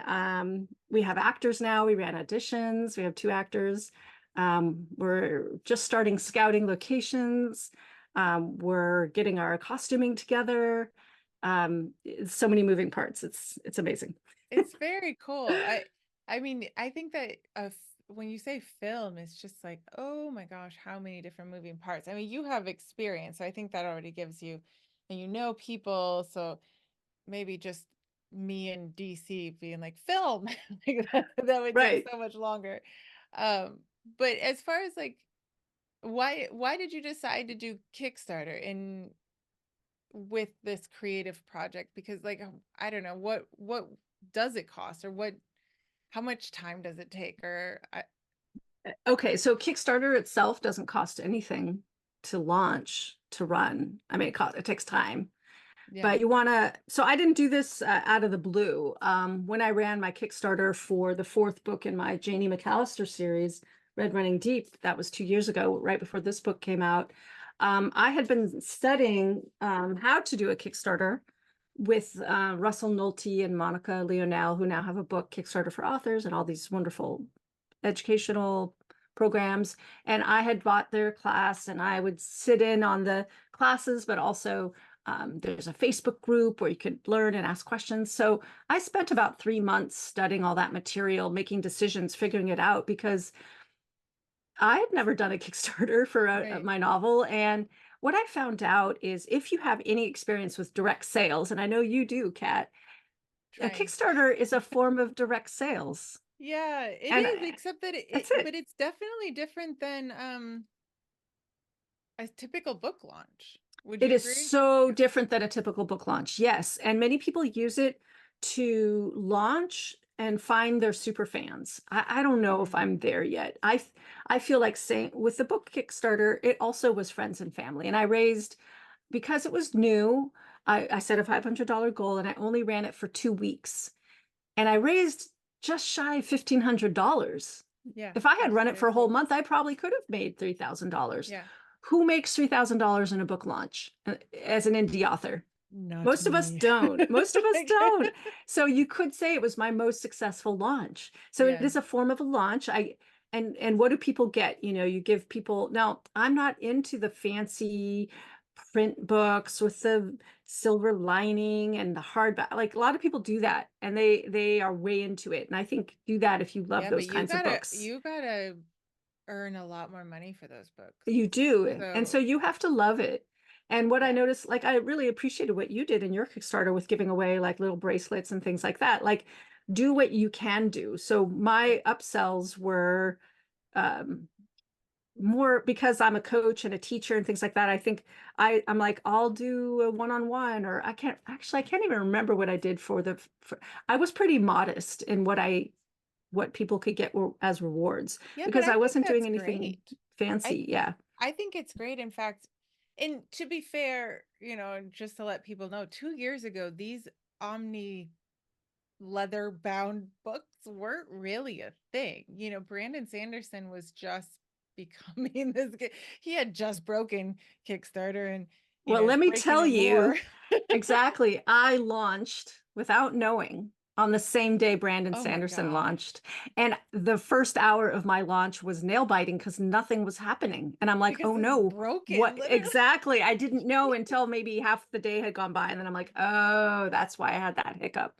We have actors now. We ran auditions. We have 2 actors. We're just starting scouting locations. We're getting our costuming together. So many moving parts. It's amazing. It's very cool. I mean, I think that when you say film, it's just like, oh my gosh, how many different moving parts. I mean, you have experience, so I think that already gives you, and people, so maybe just me and DC being like film, like that would take Right. so much longer. Um, but as far as like, why did you decide to do Kickstarter in with this creative project? Because like, I don't know, what does it cost, or how much time does it take, or Okay, so Kickstarter itself doesn't cost anything to launch, to run. I mean, it takes time. yeah. But so I didn't do this out of the blue. When I ran my Kickstarter for the fourth book in my Janie McAllister series, Red Running Deep, that was 2 years ago, right before this book came out. I had been studying how to do a Kickstarter with Russell Nolte and Monica Leonel, who now have a book, Kickstarter for Authors, and all these wonderful educational programs. And I had bought their class and I would sit in on the classes, but also There's a Facebook group where you could learn and ask questions. So I spent about 3 months studying all that material, making decisions, figuring it out, because I had never done a Kickstarter for Right. my novel. And what I found out is if you have any experience with direct sales, and I know you do, Kat, a Trying. Kickstarter is a form of direct sales. Yeah, it And is, except that that's but it. it's definitely different than a typical book launch. Would It you is agree? so different than a typical book launch. Yes. And many people use it to launch and find their super fans. I don't know if Mm, I'm there yet. I feel like saying with the book Kickstarter, it also was friends and family. And I raised, because it was new, I set a $500 goal and I only ran it for 2 weeks. And I raised just shy of $1,500. yeah, If I had that's run it very for a whole cool. month, I probably could have made $3,000. Yeah, Who makes $3,000 in a book launch as an indie author? not Most of us me. don't. Most of us Like, don't. So you could say it was my most successful launch. So it yeah, is a form of a launch. And what do people get? You give people, now I'm not into the fancy print books with the silver lining and the hardback. Like a lot of people do that and they are way into it. And I think do that if you love yeah, but those kinds of books. you gotta earn a lot more money for those books. You do. And so So you have to love it. And what I yeah, noticed, like, I really appreciated what you did in your Kickstarter with giving away like little bracelets and things like that. Like, do what you can do. So right. my upsells were um, more because I'm a coach and a teacher and things like that. I think I'm like, I'll do a one-on-one, or I can't even remember what I did I was pretty modest in what people could get as rewards Yeah, but because I I think wasn't doing that's anything great. I fancy. Yeah. I think it's great. In fact, and to be fair, just to let people know, 2 years ago, these omni leather bound books weren't really a thing. Brandon Sanderson was just becoming he had just broken Kickstarter and, Well, is let me breaking tell it more. you exactly. I launched without knowing on the same day Brandon Oh my Sanderson God. launched. And the first hour of my launch was nail biting because nothing was happening. And I'm like, Because oh it's no, what broken, literally. exactly? I didn't know until maybe half the day had gone by. And then I'm like, oh, that's why I had that hiccup.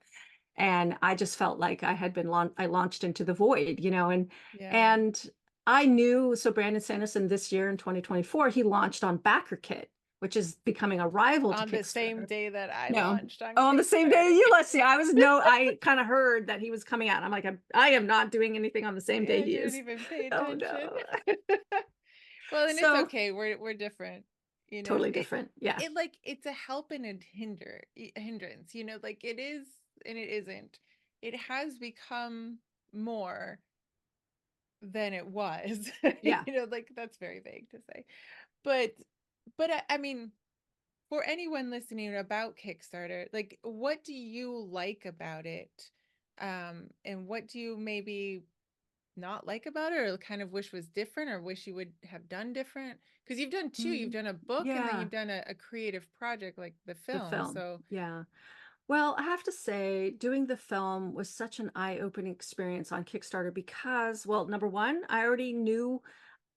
And I just felt like I launched into the void, Yeah. and I knew, so Brandon Sanderson this year in 2024, he launched on BackerKit, which is becoming a rival to On the same Kickstarter. day that I No. launched on Oh, on the same day Kickstarter. you, let's see, I kind of heard that he was coming out. I'm like, I am not doing anything on the same day Yeah, he didn't is. even pay Oh attention. no. Well, and it's So okay. We're different. totally different. Yeah. It's a help and a hindrance, like it is and it isn't. It has become more than it was. Yeah. Like that's very vague to say. But I mean, for anyone listening about Kickstarter, like what do you like about it? And what do you maybe not like about it or kind of wish was different or wish you would have done different? Because you've done two. You've Mm, done a book and then yeah. you've done a creative project like the The film. film. So Yeah. Well, I have to say, doing the film was such an eye-opening experience on Kickstarter because, well, number one, I already knew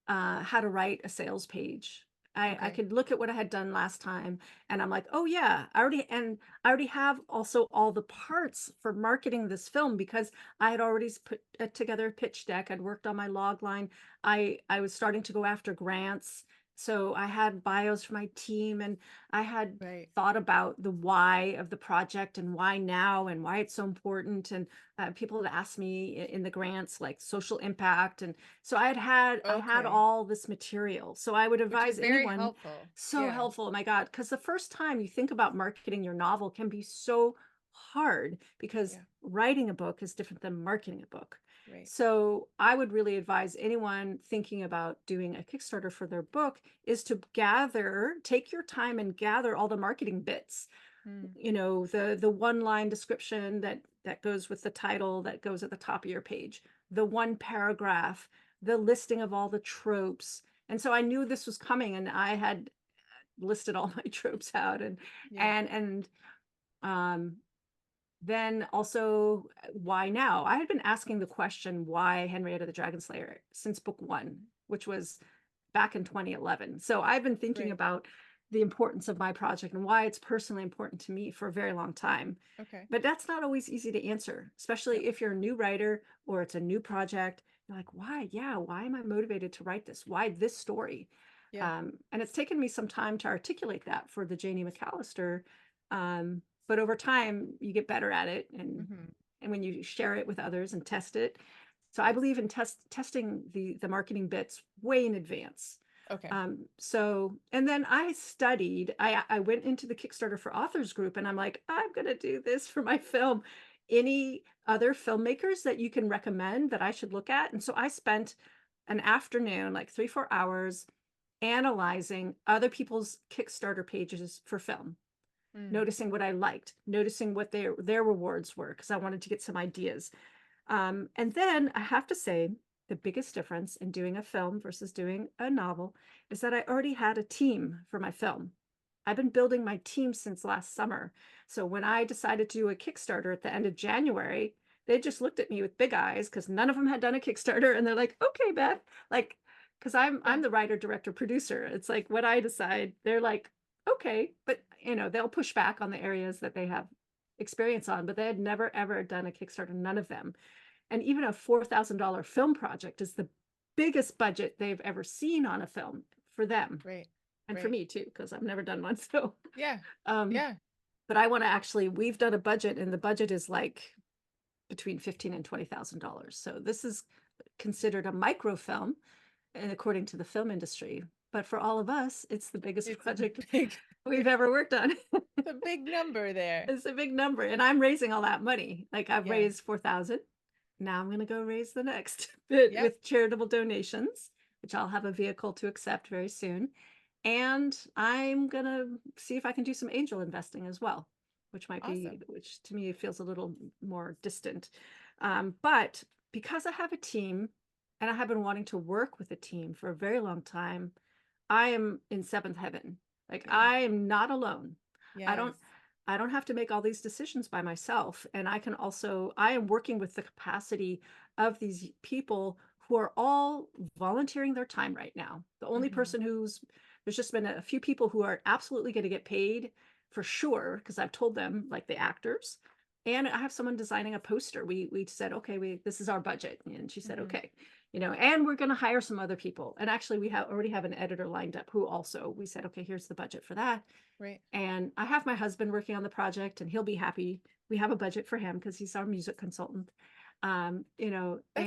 how to write a sales page. I okay. could look at what I had done last time and I'm like, oh yeah, I already have also all the parts for marketing this film because I had already put together a pitch deck. I'd worked on my log line. I was starting to go after grants. So I had bios for my team and I had Right. thought about the why of the project and why now and why it's so important. And people had asked me in the grants like social impact, and so I had Okay. all this material. So I would Which is advise very anyone, helpful. so Yeah. helpful. Oh my God. Because the first time you think about marketing your novel can be so hard because Yeah. writing a book is different than marketing a book. Right. So I would really advise anyone thinking about doing a Kickstarter for their book is to take your time and gather all the marketing bits, Hmm. the one line description that goes with the title that goes at the top of your page, the one paragraph, the listing of all the tropes. And so I knew this was coming and I had listed all my tropes out, Yeah. and um then also why now. I had been asking the question why Henrietta the Dragon Slayer since book one, which was back in 2011. So I've been thinking Right. about the importance of my project and why it's personally important to me for a very long time. Okay. But that's not always easy to answer, Yep. especially if you're a new writer or it's a new project. You're like, why? Yeah, why am I motivated to write this? Why this story? Yeah. And it's taken me some time to articulate that for the Janie McAllister. But over time, you get better at it, Hmm. and when you share it with others and test it. So I Yes. believe in testing the marketing bits way in advance. Okay. And then I studied, I went into the Kickstarter for Authors group and I'm like, I'm going to do this for my film. Any other filmmakers that you can recommend that I should look at? And so I spent an afternoon, like 3, 4 hours, analyzing other people's Kickstarter pages for film, Mm. noticing what I liked, noticing what their rewards were, because I wanted to get some ideas. And then I have to say, the biggest difference in doing a film versus doing a novel is that I already had a team for my film. I've been building my team since last summer. So when I decided to do a Kickstarter at the end of January, they just looked at me with big eyes because none of them had done a Kickstarter, and they're like, "Okay, Beth," like, because I'm Yeah. the writer, director, producer. It's like what I decide. They're like, "Okay," but they'll push back on the areas that they have experience on, but they had never ever done a Kickstarter, none of them. And even a $4,000 film project is the biggest budget they've ever seen on a film for them, Right. and for Right. me too, because I've never done one. So, Yeah. um, Yeah. but I want to actually, we've done a budget, and the budget is like between 15 and $20,000. So this is considered a microfilm, and according to the film industry. But for all of us, it's the biggest It's a project big, we've ever worked on. it's a big number there. It's a big number, and I'm raising all that money. Like I've Yeah. raised 4,000. Now I'm going to go raise the next bit Yep. with charitable donations, which I'll have a vehicle to accept very soon. And I'm going to see if I can do some angel investing as well, Awesome. which to me feels a little more distant. But because I have a team and I have been wanting to work with a team for a very long time, I am in seventh heaven. Like Yeah. I am not alone. I Yes. don't I don't have to make all these decisions by myself. And I am working with the capacity of these people who are all volunteering their time right now. The only Hmm. person there's just been a few people who are absolutely going to get paid for sure, because I've told them, like the actors. And I have someone designing a poster. We said, okay, this is our budget. And she said, Hmm. okay, and we're going to hire some other people. And actually, already have an editor lined up who also, we said, okay, here's the budget for that. Right. And I have my husband working on the project, and he'll be happy. We have a budget for him because he's our music consultant. That's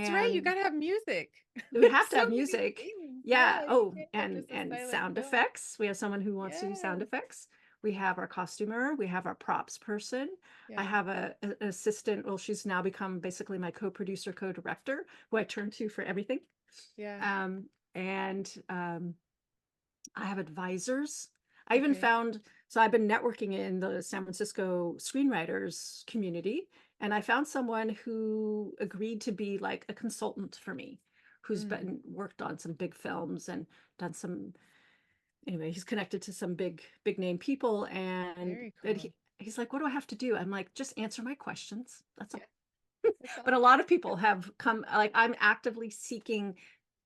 right. You And got to have music. we There's have to so have many music. things. Yeah. Yeah. You Oh, can't have and just a silent sound film. effects. We have someone who wants to do sound Yes. effects. We have our costumer. We have our props person. I Yeah. have an assistant. Well, she's now become basically my co-producer, co-director, who I turn to for everything. Yeah. And I have advisors. I even Okay. found, so I've been networking in the San Francisco screenwriters community, and I found someone who agreed to be like a consultant for me, who's Mm. been worked on some big films and done some, anyway, he's connected to some big name people. And Very that cool. he's like, what do I have to do? I'm like, just answer my questions. That's Yeah. all. That's But all. a lot of people have come, like, I'm actively seeking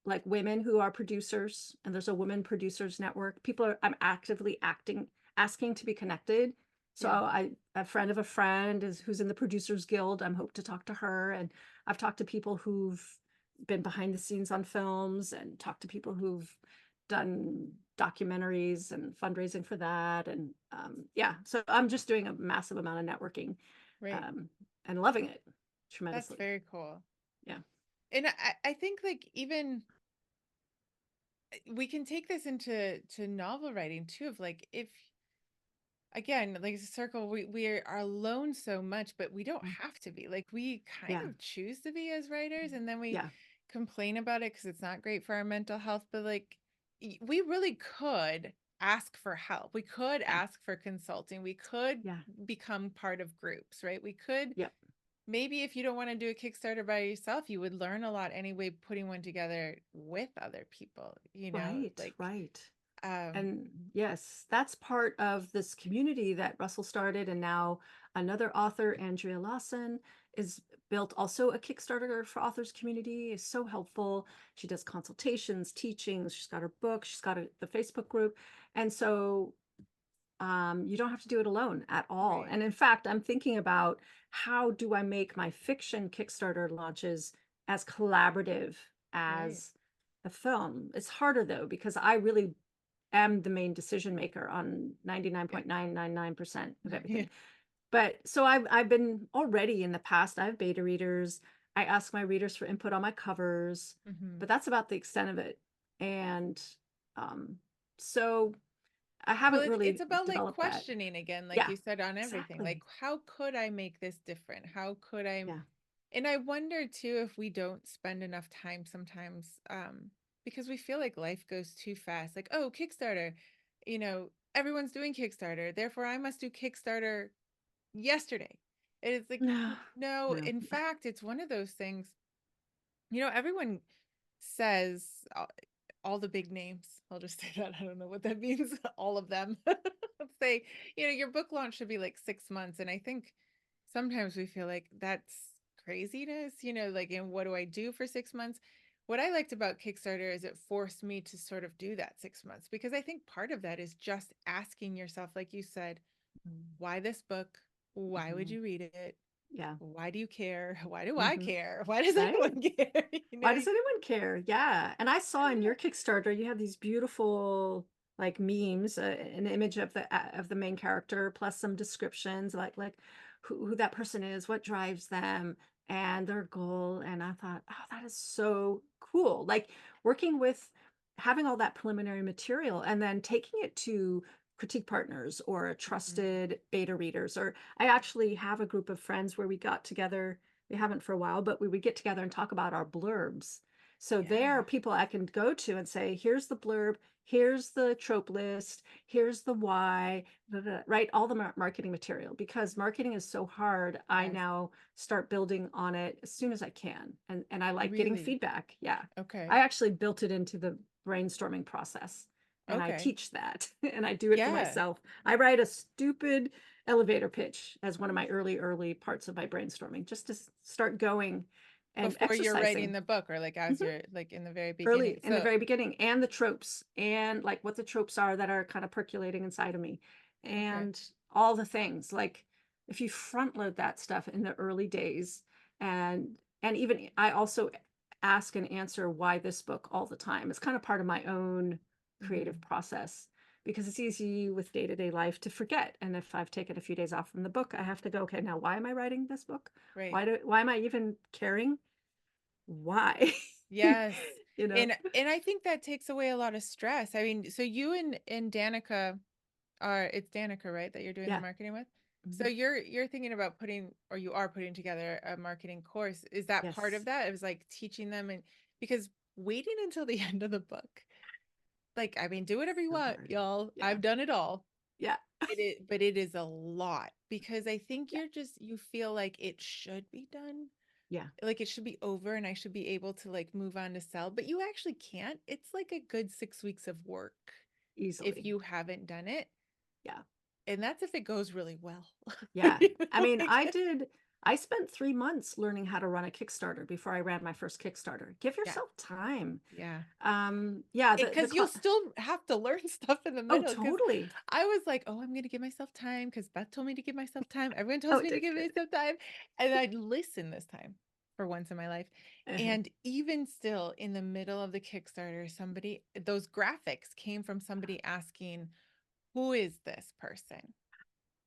like women who are producers, and there's a women producers network. I'm actively asking to be connected. So Yeah. a friend of a friend who's in the Producers Guild. I'm hope to talk to her. And I've talked to people who've been behind the scenes on films, and talked to people who've done documentaries and fundraising for that. And yeah, so I'm just doing a massive amount of networking, Right. um, and loving it That's tremendously. very cool. Yeah. And I think like even we can take this into novel writing too, of like if again like circle we are alone so much, but we don't Mm. have to be. Like we kind Yeah. of choose to be as writers, and then we Yeah. complain about it because it's not great for our mental health. But like we really could ask for help. We could Yeah. ask for consulting. We could Yeah. become part of groups, right? We could, Yep. maybe if you don't want to do a Kickstarter by yourself, you would learn a lot anyway putting one together with other people, Right. like Right. um And yes, that's part of this community that Russell started. And now another author, Andrea Lawson, is built also a Kickstarter for authors community. Is so helpful. She does consultations, teachings. She's got her book. She's got the Facebook group. And so You don't have to do it alone at all. Right. And in fact, I'm thinking about how do I make my fiction Kickstarter launches as collaborative Right. as a film? It's harder though, because I really am the main decision maker on Yeah. 99.999% of Yeah. everything. But so I've been already in the past, I have beta readers. I ask my readers for input on my covers, Hmm. but that's about the extent of it. And um, so I Well, haven't it's really about like developed that. questioning again, like Yeah, you said, on everything. Like, exactly. how could I make this different? How could I? Yeah. And I wonder too if we don't spend enough time sometimes, because we feel like life goes too fast. Like, oh, Kickstarter, everyone's doing Kickstarter, therefore I must do Kickstarter yesterday. And it's like, No, no, no. in fact, it's one of those things, everyone says all the big names. I'll just say that. I don't know what that means. All of them say, your book launch should be like 6 months. And I think sometimes we feel like that's craziness, like, and what do I do for 6 months? What I liked about Kickstarter is it forced me to sort of do that 6 months, because I think part of that is just asking yourself, like you said, why this book? Why would Mm-hmm. you read it? Yeah. Why do you care? Why do I Mm-hmm. care? Why does Right? anyone care? Why does anyone care? Yeah. And I I saw in don't your know. Kickstarter, you have these beautiful like memes, an image of the main character, plus some descriptions like who that person is, what drives them, and their goal. And I thought, oh, that is so cool. Like working with having all that preliminary material and then taking it to critique partners or Mhm. trusted beta readers. Or I actually have a group of friends where we got together, we haven't for a while, but we would get together and talk about our blurbs. So there are Yeah. people I can go to and say, here's the blurb, here's the trope list, here's the why, right? All the marketing material. Because marketing is so hard, I Yes. now start building on it as soon as I can. And I like getting Really? feedback. Yeah. I Okay. actually built it into the brainstorming process. And I Okay. teach that and I do it for Yeah. myself. I write a stupid elevator pitch as one of my early parts of my brainstorming, just to start going and Before you're writing exercising. the book, or like as Mhm. you're like in the very beginning. Early in the So, very beginning, and the tropes, and like what the tropes are that are kind of percolating inside of me, okay. and all the things. Like if you front load that stuff in the early days, and even I also ask and answer why this book all the time. It's kind of part of my own creative Hmm. process, because it's easy with day-to-day life to forget. And if I've taken a few days off from the book, I have to go, okay, now why am I writing this book? Right. Why am I even caring? Why? Yes. You know? And I think that takes away a lot of stress. I mean, so you and Danica it's Danica, right, that you're doing the Yeah. marketing with? So Mhm. you're thinking about putting, or you are putting together a marketing course. Is that part of Yes. that? It was like teaching them, and because waiting until the end of the book, like, I mean, do whatever you So want, hard. y'all. Yeah. I've done it all. Yeah. But it is a lot, because I think Yeah. you feel like it should be done. Yeah. Like it should be over and I should be able to like move on to sell, but you actually can't. It's like a good 6 weeks of work if Easily. you haven't done it. Yeah. And that's if it goes really well. Yeah. I mean, Like, I spent 3 months learning how to run a Kickstarter before I ran my first Kickstarter. Give yeah, yourself time. yeah. Yeah, the Because you'll still have to learn stuff in the oh, middle. Because totally. I was like, oh, I'm gonna give myself time because Beth told me to give myself time. Everyone Oh, tells it me to did give good. myself time. And I'd listen this time for once in my life. Uh-huh. And even still in the middle of the Kickstarter, those graphics came from somebody asking, who is this person?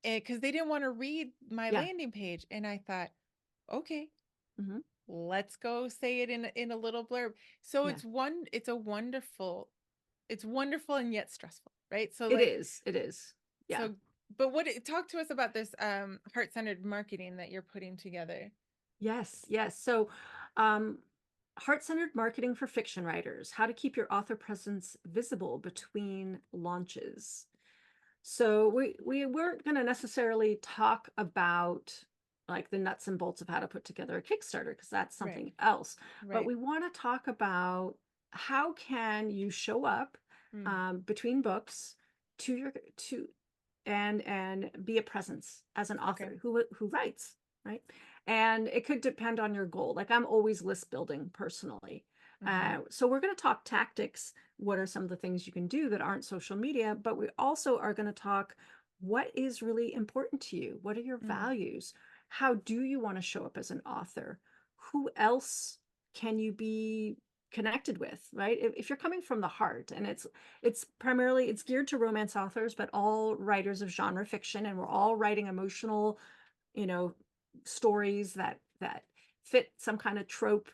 Because they didn't want to read my Yeah. landing page. And I thought, okay, Hmm. let's go say it in a little blurb. So Yeah. it's wonderful and yet stressful, right? So It like, is. It is. Yeah. so but talk to us about this heart-centered marketing that you're putting together. Yes. Yes. So, um, heart-centered marketing for fiction writers, how to keep your author presence visible between launches. So we weren't going to necessarily talk about like the nuts and bolts of how to put together a Kickstarter, because that's Right, something else. But right. we want to talk about how can you show up Mm, between books to your to and be a presence as an okay. author who writes, right? And it could depend on your goal. Like I'm always list building personally. Hmm. So we're going to talk tactics. What are some of the things you can do that aren't social media? But we also are going to talk what is really important to you? What are your Mm, values? How do you want to show up as an author? Who else can you be connected with, right? If you're coming from the heart, and it's primarily it's geared to romance authors, but all writers of genre fiction, and we're all writing emotional, you know, stories that fit some kind of trope,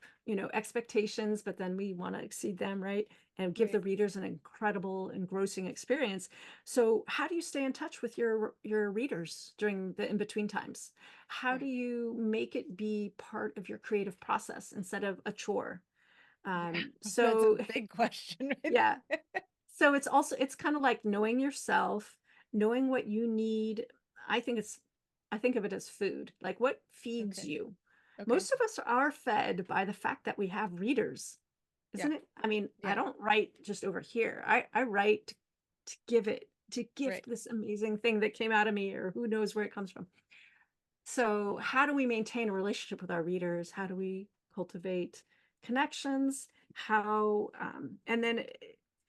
expectations, but then we want to exceed them, right? And give the right, readers an incredible, engrossing experience. So, how do you stay in touch with your readers during the in-between times? How yeah, do you make it be part of your creative process instead of a chore? yeah. That's a So big question right yeah. there. So it's kind of like knowing yourself, knowing what you need. I think it's I think of it as food. Like, what feeds Okay, you? okay, Most of us are fed by the fact that we have readers, yeah, isn't it? I mean, I yeah, don't write just over here. I write to give it, to right, gift this amazing thing that came out of me, or who knows where it comes from. So, how do we maintain a relationship with our readers? How do we cultivate connections? And then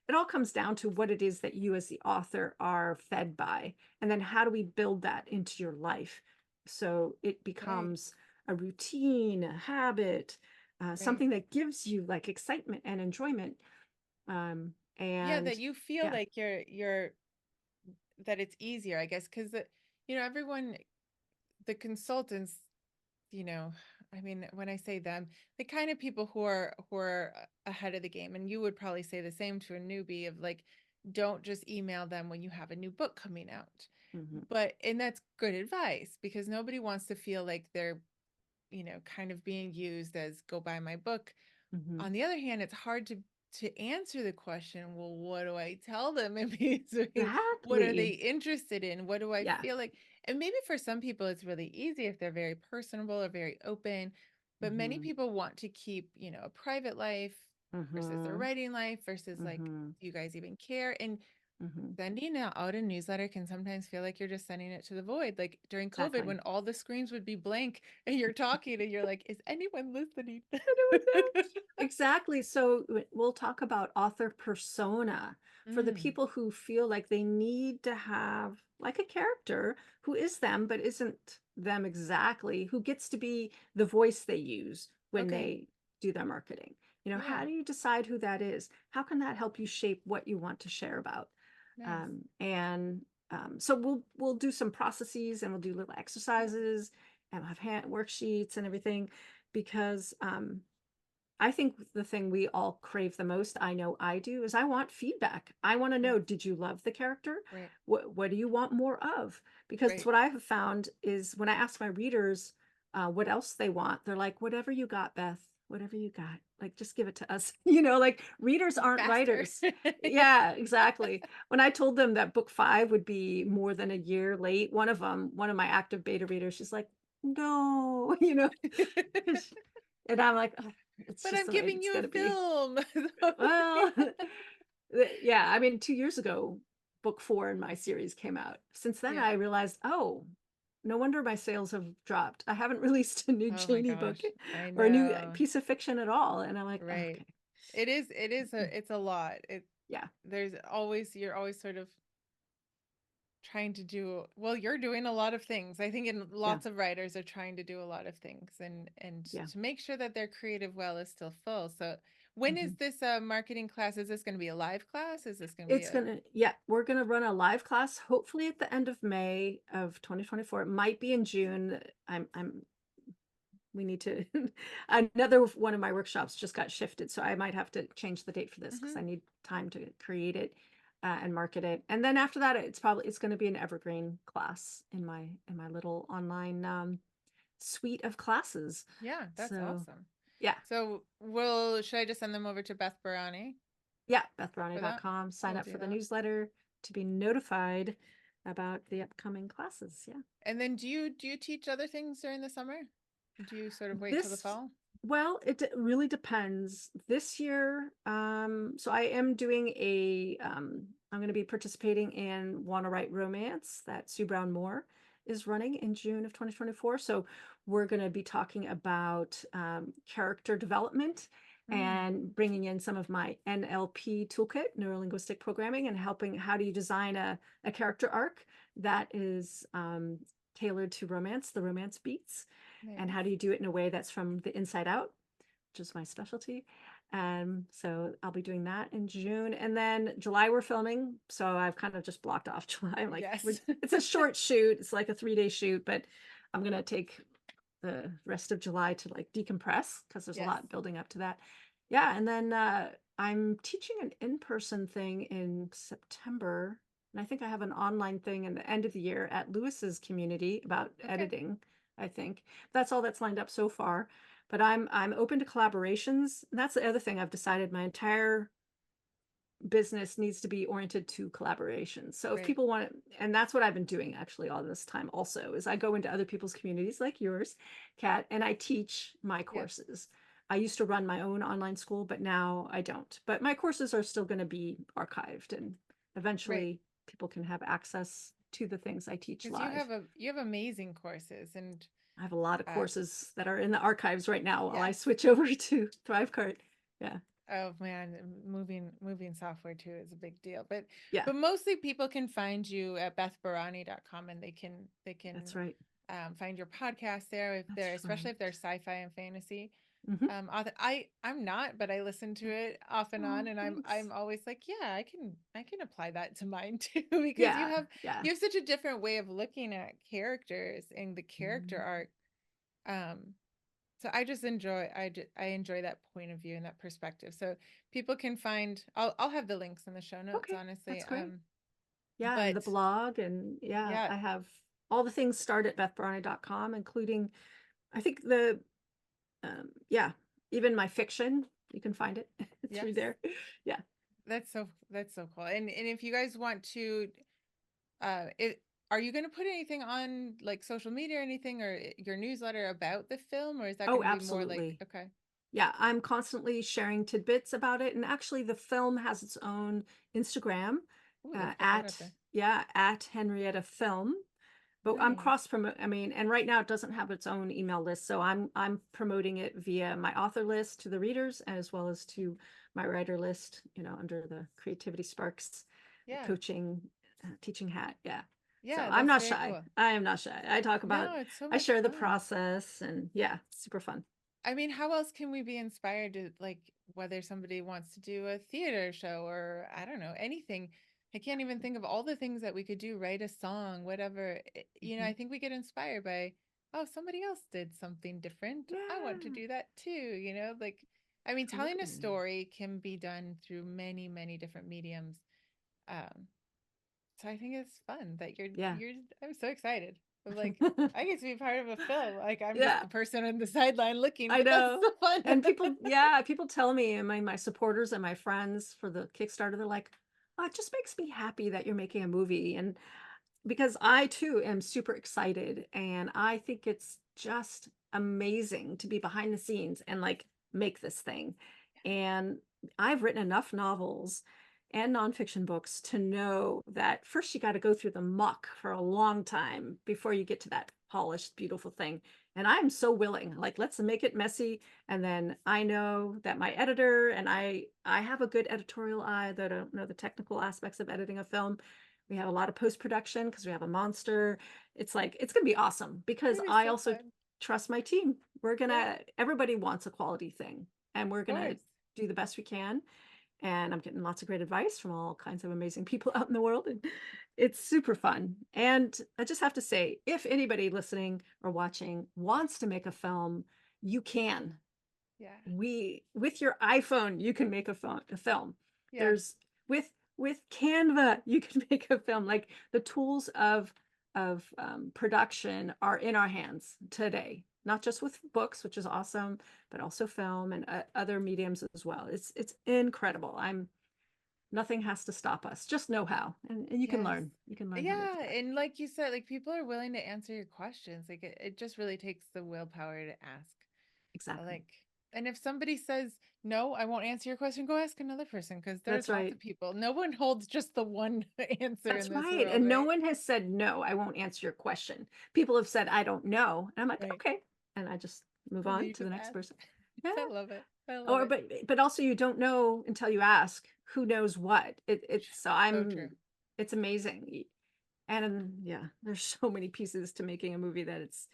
it all comes down to what it is that you as the author are fed by. And then how do we build that into your life so it right, becomes a routine, a habit, right. something that gives you like excitement and enjoyment. Yeah, that And you feel yeah. like you're that it's easier, I guess, because everyone, the consultants, you know, I mean, when I say them, the kind of people who are ahead of the game, and you would probably say the same to a newbie of like, don't just email them when you have a new book coming out. Hmm. And that's good advice because nobody wants to feel like they're, kind of being used as go buy my book. Hmm. On the other hand, it's hard to answer the question, well, what do I tell them? And what are they Exactly. interested in? What do I Yeah. feel like? And maybe for some people it's really easy if they're very personable or very open, but many Hmm. people want to keep, a private life versus their Hmm. writing life versus like, Hmm. do you guys even care? And Hmm. sending out a newsletter can sometimes feel like you're just sending it to the void. Like during COVID, Exactly. when all the screens would be blank and you're talking and you're like, is anyone listening? Anyone there? Exactly. So we'll talk about author persona for the Mm, people who feel like they need to have like a character who is them, but isn't them exactly, who gets to be the voice they use when okay. they do their marketing. Yeah. How do you decide who that is? How can that help you shape what you want to share about? Nice. And so we'll do some processes, and we'll do little Yeah. exercises, and we'll have hand worksheets and everything, because I think the thing we all crave the most, I know I do, is I want feedback. I want to Right. know, did you love the character? Right. What do you want more of? Because Right. what I have found is when I ask my readers what else they want, they're like, whatever you got, Beth, whatever you got, like just give it to us. Like readers aren't Faster. writers. Yeah, exactly. When I told them that book 5 would be more than a year late, one of my active beta readers, she's like, no, and I'm like, "Ugh, it's But just I'm the way giving it's you a going to be." film. Well, yeah, I mean, 2 years ago, book 4 in my series came out. Since then, Yeah. I realized, oh, no wonder my sales have dropped. I haven't released a new Oh my Janie book gosh. I or a new know. piece of fiction at all. And I'm like, Right. okay, It's a lot. yeah, You're always sort of trying to do, well, you're doing a lot of things. I think in yeah, lots of writers are trying to do a lot of things and yeah. to make sure that their creative well is still full. So when is Mhm. this marketing class? Is this going to be a live class? Is this going to be It's a gonna, yeah, we're gonna run a live class hopefully at the end of May of 2024. It might be in June. I'm we need to another one of my workshops just got shifted, so I might have to change the date for this because Mhm. I need time to create it and market it. And then after that, it's going to be an evergreen class in my little online suite of classes. Yeah, that's So awesome. yeah. So should I just send them over to Beth Barany Yeah, for that? bethbrownie.com. Sign We'll up do for the that. newsletter to be notified about the upcoming classes. Yeah. And then do you teach other things during the summer? Do you sort of wait till the This, fall? well, really depends. This year, so I am doing I'm going to be participating in Wanna Write Romance that Sue Brown Moore is running in June of 2024. So we're going to be talking about character development Mm, and bringing in some of my NLP toolkit, neuro linguistic programming, and helping how do you design a character arc that is tailored to romance, the romance beats, and how do Nice. you do it in a way that's from the inside out, which is my specialty. So I'll be doing that in June. And then July we're filming. So I've kind of just blocked off July. I'm like, Yes. it's a short shoot. It's like a 3-day shoot, but I'm gonna take the rest of July to like decompress because there's a Yes. lot building up to that. Yeah, and then I'm teaching an in-person thing in September, and I think I have an online thing in the end of the year at Lewis's community about Okay. editing, I think. That's all that's lined up so far. But I'm open to collaborations. And that's the other thing I've decided my entire business needs to be oriented to collaborations. So if Right. people want, and that's what I've been doing actually all this time also, is I go into other people's communities like yours, Kat, and I teach my Yep. courses. I used to run my own online school, but now I don't. But my courses are still going to be archived, and Right. eventually people can have access to the things I teach Because live. you have amazing courses and I have a lot of uh courses that are in the archives right now while I yes. switch over to Thrivecart. Yeah. Oh man, moving software too is a big deal. Yeah, But mostly people can find you at bethbarany.com and they that's can right. find your podcast there if That's they're especially right. if they're sci-fi and fantasy. Hmm. I'm not, but I listen to it off and Oh, on, and thanks. I'm always like, yeah, I can apply that to mine too, because Yeah, yeah. you have such a different way of looking at characters and the character Mm. arc. Um, so I enjoy that point of view and that perspective. So people can find I'll have the links in the show notes, Okay, honestly. that's great. Yeah, and the But blog, and yeah, yeah, I have all the things start at bethbarney.com, including I think the yeah, even my fiction, you can find it through yes, there. Yeah. that's so cool. And if you guys want to it are you going to put anything on like social media or anything or your newsletter about the film, or is that Oh, going to be more like absolutely. okay? Yeah, I'm constantly sharing tidbits about it. And actually, the film has its own Instagram Ooh, let's put that up at, there. yeah, at Henrietta Film. But I'm Nice. cross promote. I mean, and right now it doesn't have its own email list, so I'm promoting it via my author list to the readers as well as to my writer list. Under the Creativity Sparks Yeah. coaching teaching hat. Yeah. So Yeah, I'm that's not very shy. cool. I am not shy. I talk about. No, it's so I much share the fun. process, and yeah, super fun. I mean, how else can we be inspired to like whether somebody wants to do a theater show or I don't know, anything. I can't even think of all the things that we could do, write a song, whatever. Mhm. I think we get inspired by, oh, somebody else did something different. I want to Yeah, do that too, like I mean, telling a absolutely. story can be done through many, many different mediums. Um, so I think it's fun that Yeah. I'm so excited. I'm like, I get to be part of a film. Like I'm just Yeah, the person on the sideline looking, I but that's know. the fun of And people, it. yeah, people tell me, and my supporters and my friends for the Kickstarter, they're like, oh, it just makes me happy that you're making a movie. And because I too am super excited, and I think it's just amazing to be behind the scenes and like make this thing. And I've written enough novels and nonfiction books to know that first you got to go through the muck for a long time before you get to that polished, beautiful thing. And I'm so willing, like, let's make it messy. And then I know that my editor and I have a good editorial eye, though I don't know the technical aspects of editing a film. We have a lot of post production because we have a monster. It's like, it's going to be awesome It's because gonna be I so also fun. trust my team. Yeah, Everybody wants a quality thing, and we're of going to course. do the best we can. And I'm getting lots of great advice from all kinds of amazing people out in the world. And it's super fun. And I just have to say, if anybody listening or watching wants to make a film, you can. Yeah. With your iPhone, you can make a film. Yes. There's with Canva, you can make a film. Like the tools of production are in our hands today, not just with books, which is awesome, but also film and other mediums as well. It's incredible. I'm Nothing has to stop us. Just know how, and you can Yes. learn. You can learn how to do Yeah. that. And like you said, like people are willing to answer your questions. Like it just really takes the willpower to ask. Exactly. Like, and if somebody says, no, I won't answer your question, go ask another person because That's there's lots right. of people. No one holds just the one answer in That's this right. world, And no right? one has said, no, I won't answer your question. People have said, I don't know. And I'm like, Right. okay. And I just move And then on you to the just next ask. person. Yeah. I love it. I love Or, it. but also you don't know until you ask who knows what. It's so So true. it's amazing. And yeah, there's so many pieces to making a movie that it's,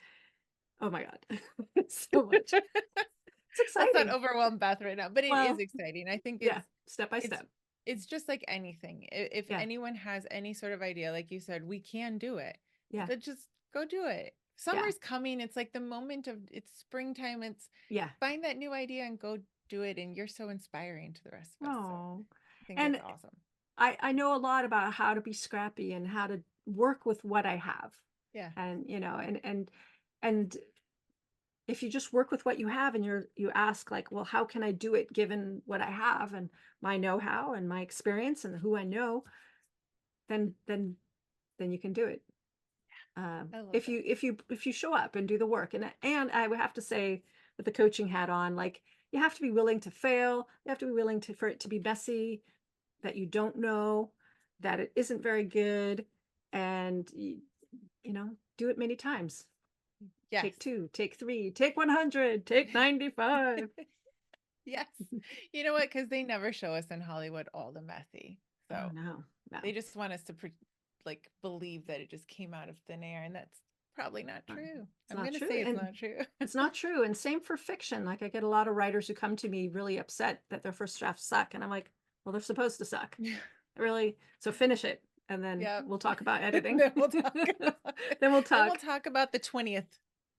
oh my God, it's so much. It's Let's not exciting. overwhelm Beth right now, but it is Well, exciting. I think yeah, step by it's step. it's just like anything. If Yeah, anyone has any sort of idea, like you said, we can do it. yeah, Then just go do it. yeah, Summer's coming. It's like the moment of it's springtime. It's yeah. find that new idea and go do it. And you're so inspiring to the rest of us. So Oh, I think it's and awesome. I know a lot about how to be scrappy and how to work with what I have. Yeah. And, and if you just work with what you have and you ask like, well, how can I do it given what I have and my know-how and my experience and who I know, then then you can do it. I love If it. you show up and do the work, and I would have to say with the coaching hat on, like you have to be willing to fail. You have to be willing to for it to be messy, that you don't know, that it isn't very good, and do it many times. Yes. Take two, take three, take 100, take 95. Yes. You know what? Because they never show us in Hollywood all the messy. Oh So no, no, they just want us to like believe that it just came out of thin air, and that's probably not true. it's I'm not gonna true, say it's and not true. it's not true. And same for fiction. Like I get a lot of writers who come to me really upset that their first drafts suck, and I'm like, well, they're supposed to suck, really. So finish it, and then Yep. we'll talk about editing. Then we'll talk about it. Then we'll Then we'll talk. talk about the 20th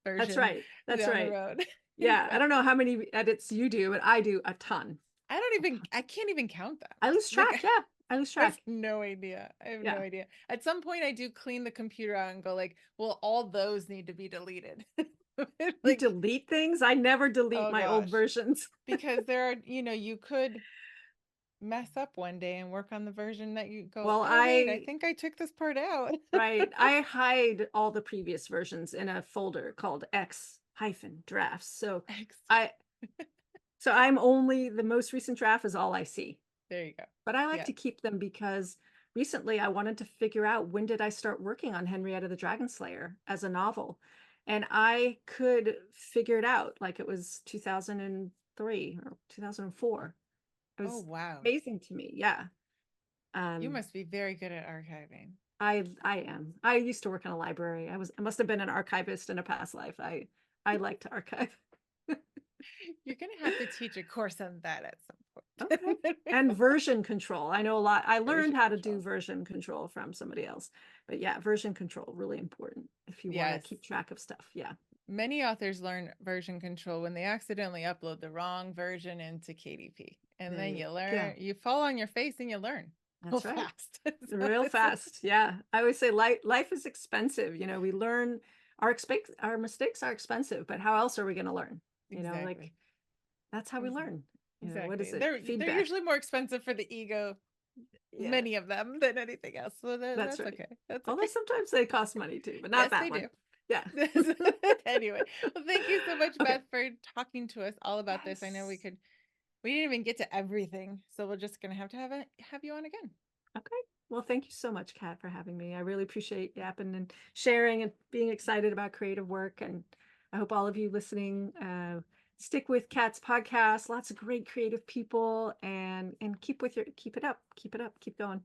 That's version right. That's down the right. road. Yeah, I don't know Exactly. how many edits you do, but I do a ton. A ton. I can't even count them. I lose Like track. Yeah, I lose I have track. no idea. I have no Yeah. idea. At some point I do clean the computer out and go like, well, all those need to be deleted. You Like, delete things? I never delete oh my old gosh. versions. Because there are, you could mess up one day and work on the version that you go, Well, oh wait, I think I took this part out. right, I hide all the previous versions in a folder called X hyphen drafts. I, so I'm only the most recent draft is all I see. There you go. But I like Yeah. to keep them because recently I wanted to figure out when did I start working on Henrietta the Dragon Slayer as a novel. And I could figure it out like it was 2003 or 2004. It Oh was wow. amazing to me. Yeah. You Um, must be very good at archiving. I am. I used to work in a library. I must have been an archivist in a past life. I like to archive. You're gonna have to teach a course on that at some Okay. point. And version control. I know a lot. I learned Version how to do control. version control from somebody else. But yeah, version control, really important if you want to Yes. keep track of stuff. Yeah. Many authors learn version control when they accidentally upload the wrong version into KDP. And There then you you go. learn, you fall on your face and you learn real That's right. fast. So Real it's like, fast. Yeah. I always say life is expensive. We learn our mistakes are expensive, but how else are we going to learn? Like exactly. that's how we learn. What is Exactly. it? They're Feedback. usually more expensive for the ego, Yeah. many of them, than anything else. So That's that's right. okay. That's Although okay. sometimes they cost money too, but not Yes, that they one. do. Yeah. Anyway, well, thank you so much, Okay. Beth, for talking to us all about this. I know Yes. we didn't even get to everything, so we're just gonna have you on again. Okay. Well, thank you so much, Kat, for having me. I really appreciate yapping and sharing and being excited about creative work. And I hope all of you listening stick with Kat's podcast. Lots of great creative people, and keep it up, keep going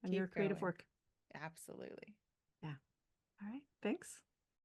on your Keep creative going. work. Absolutely. Yeah. All right. Thanks.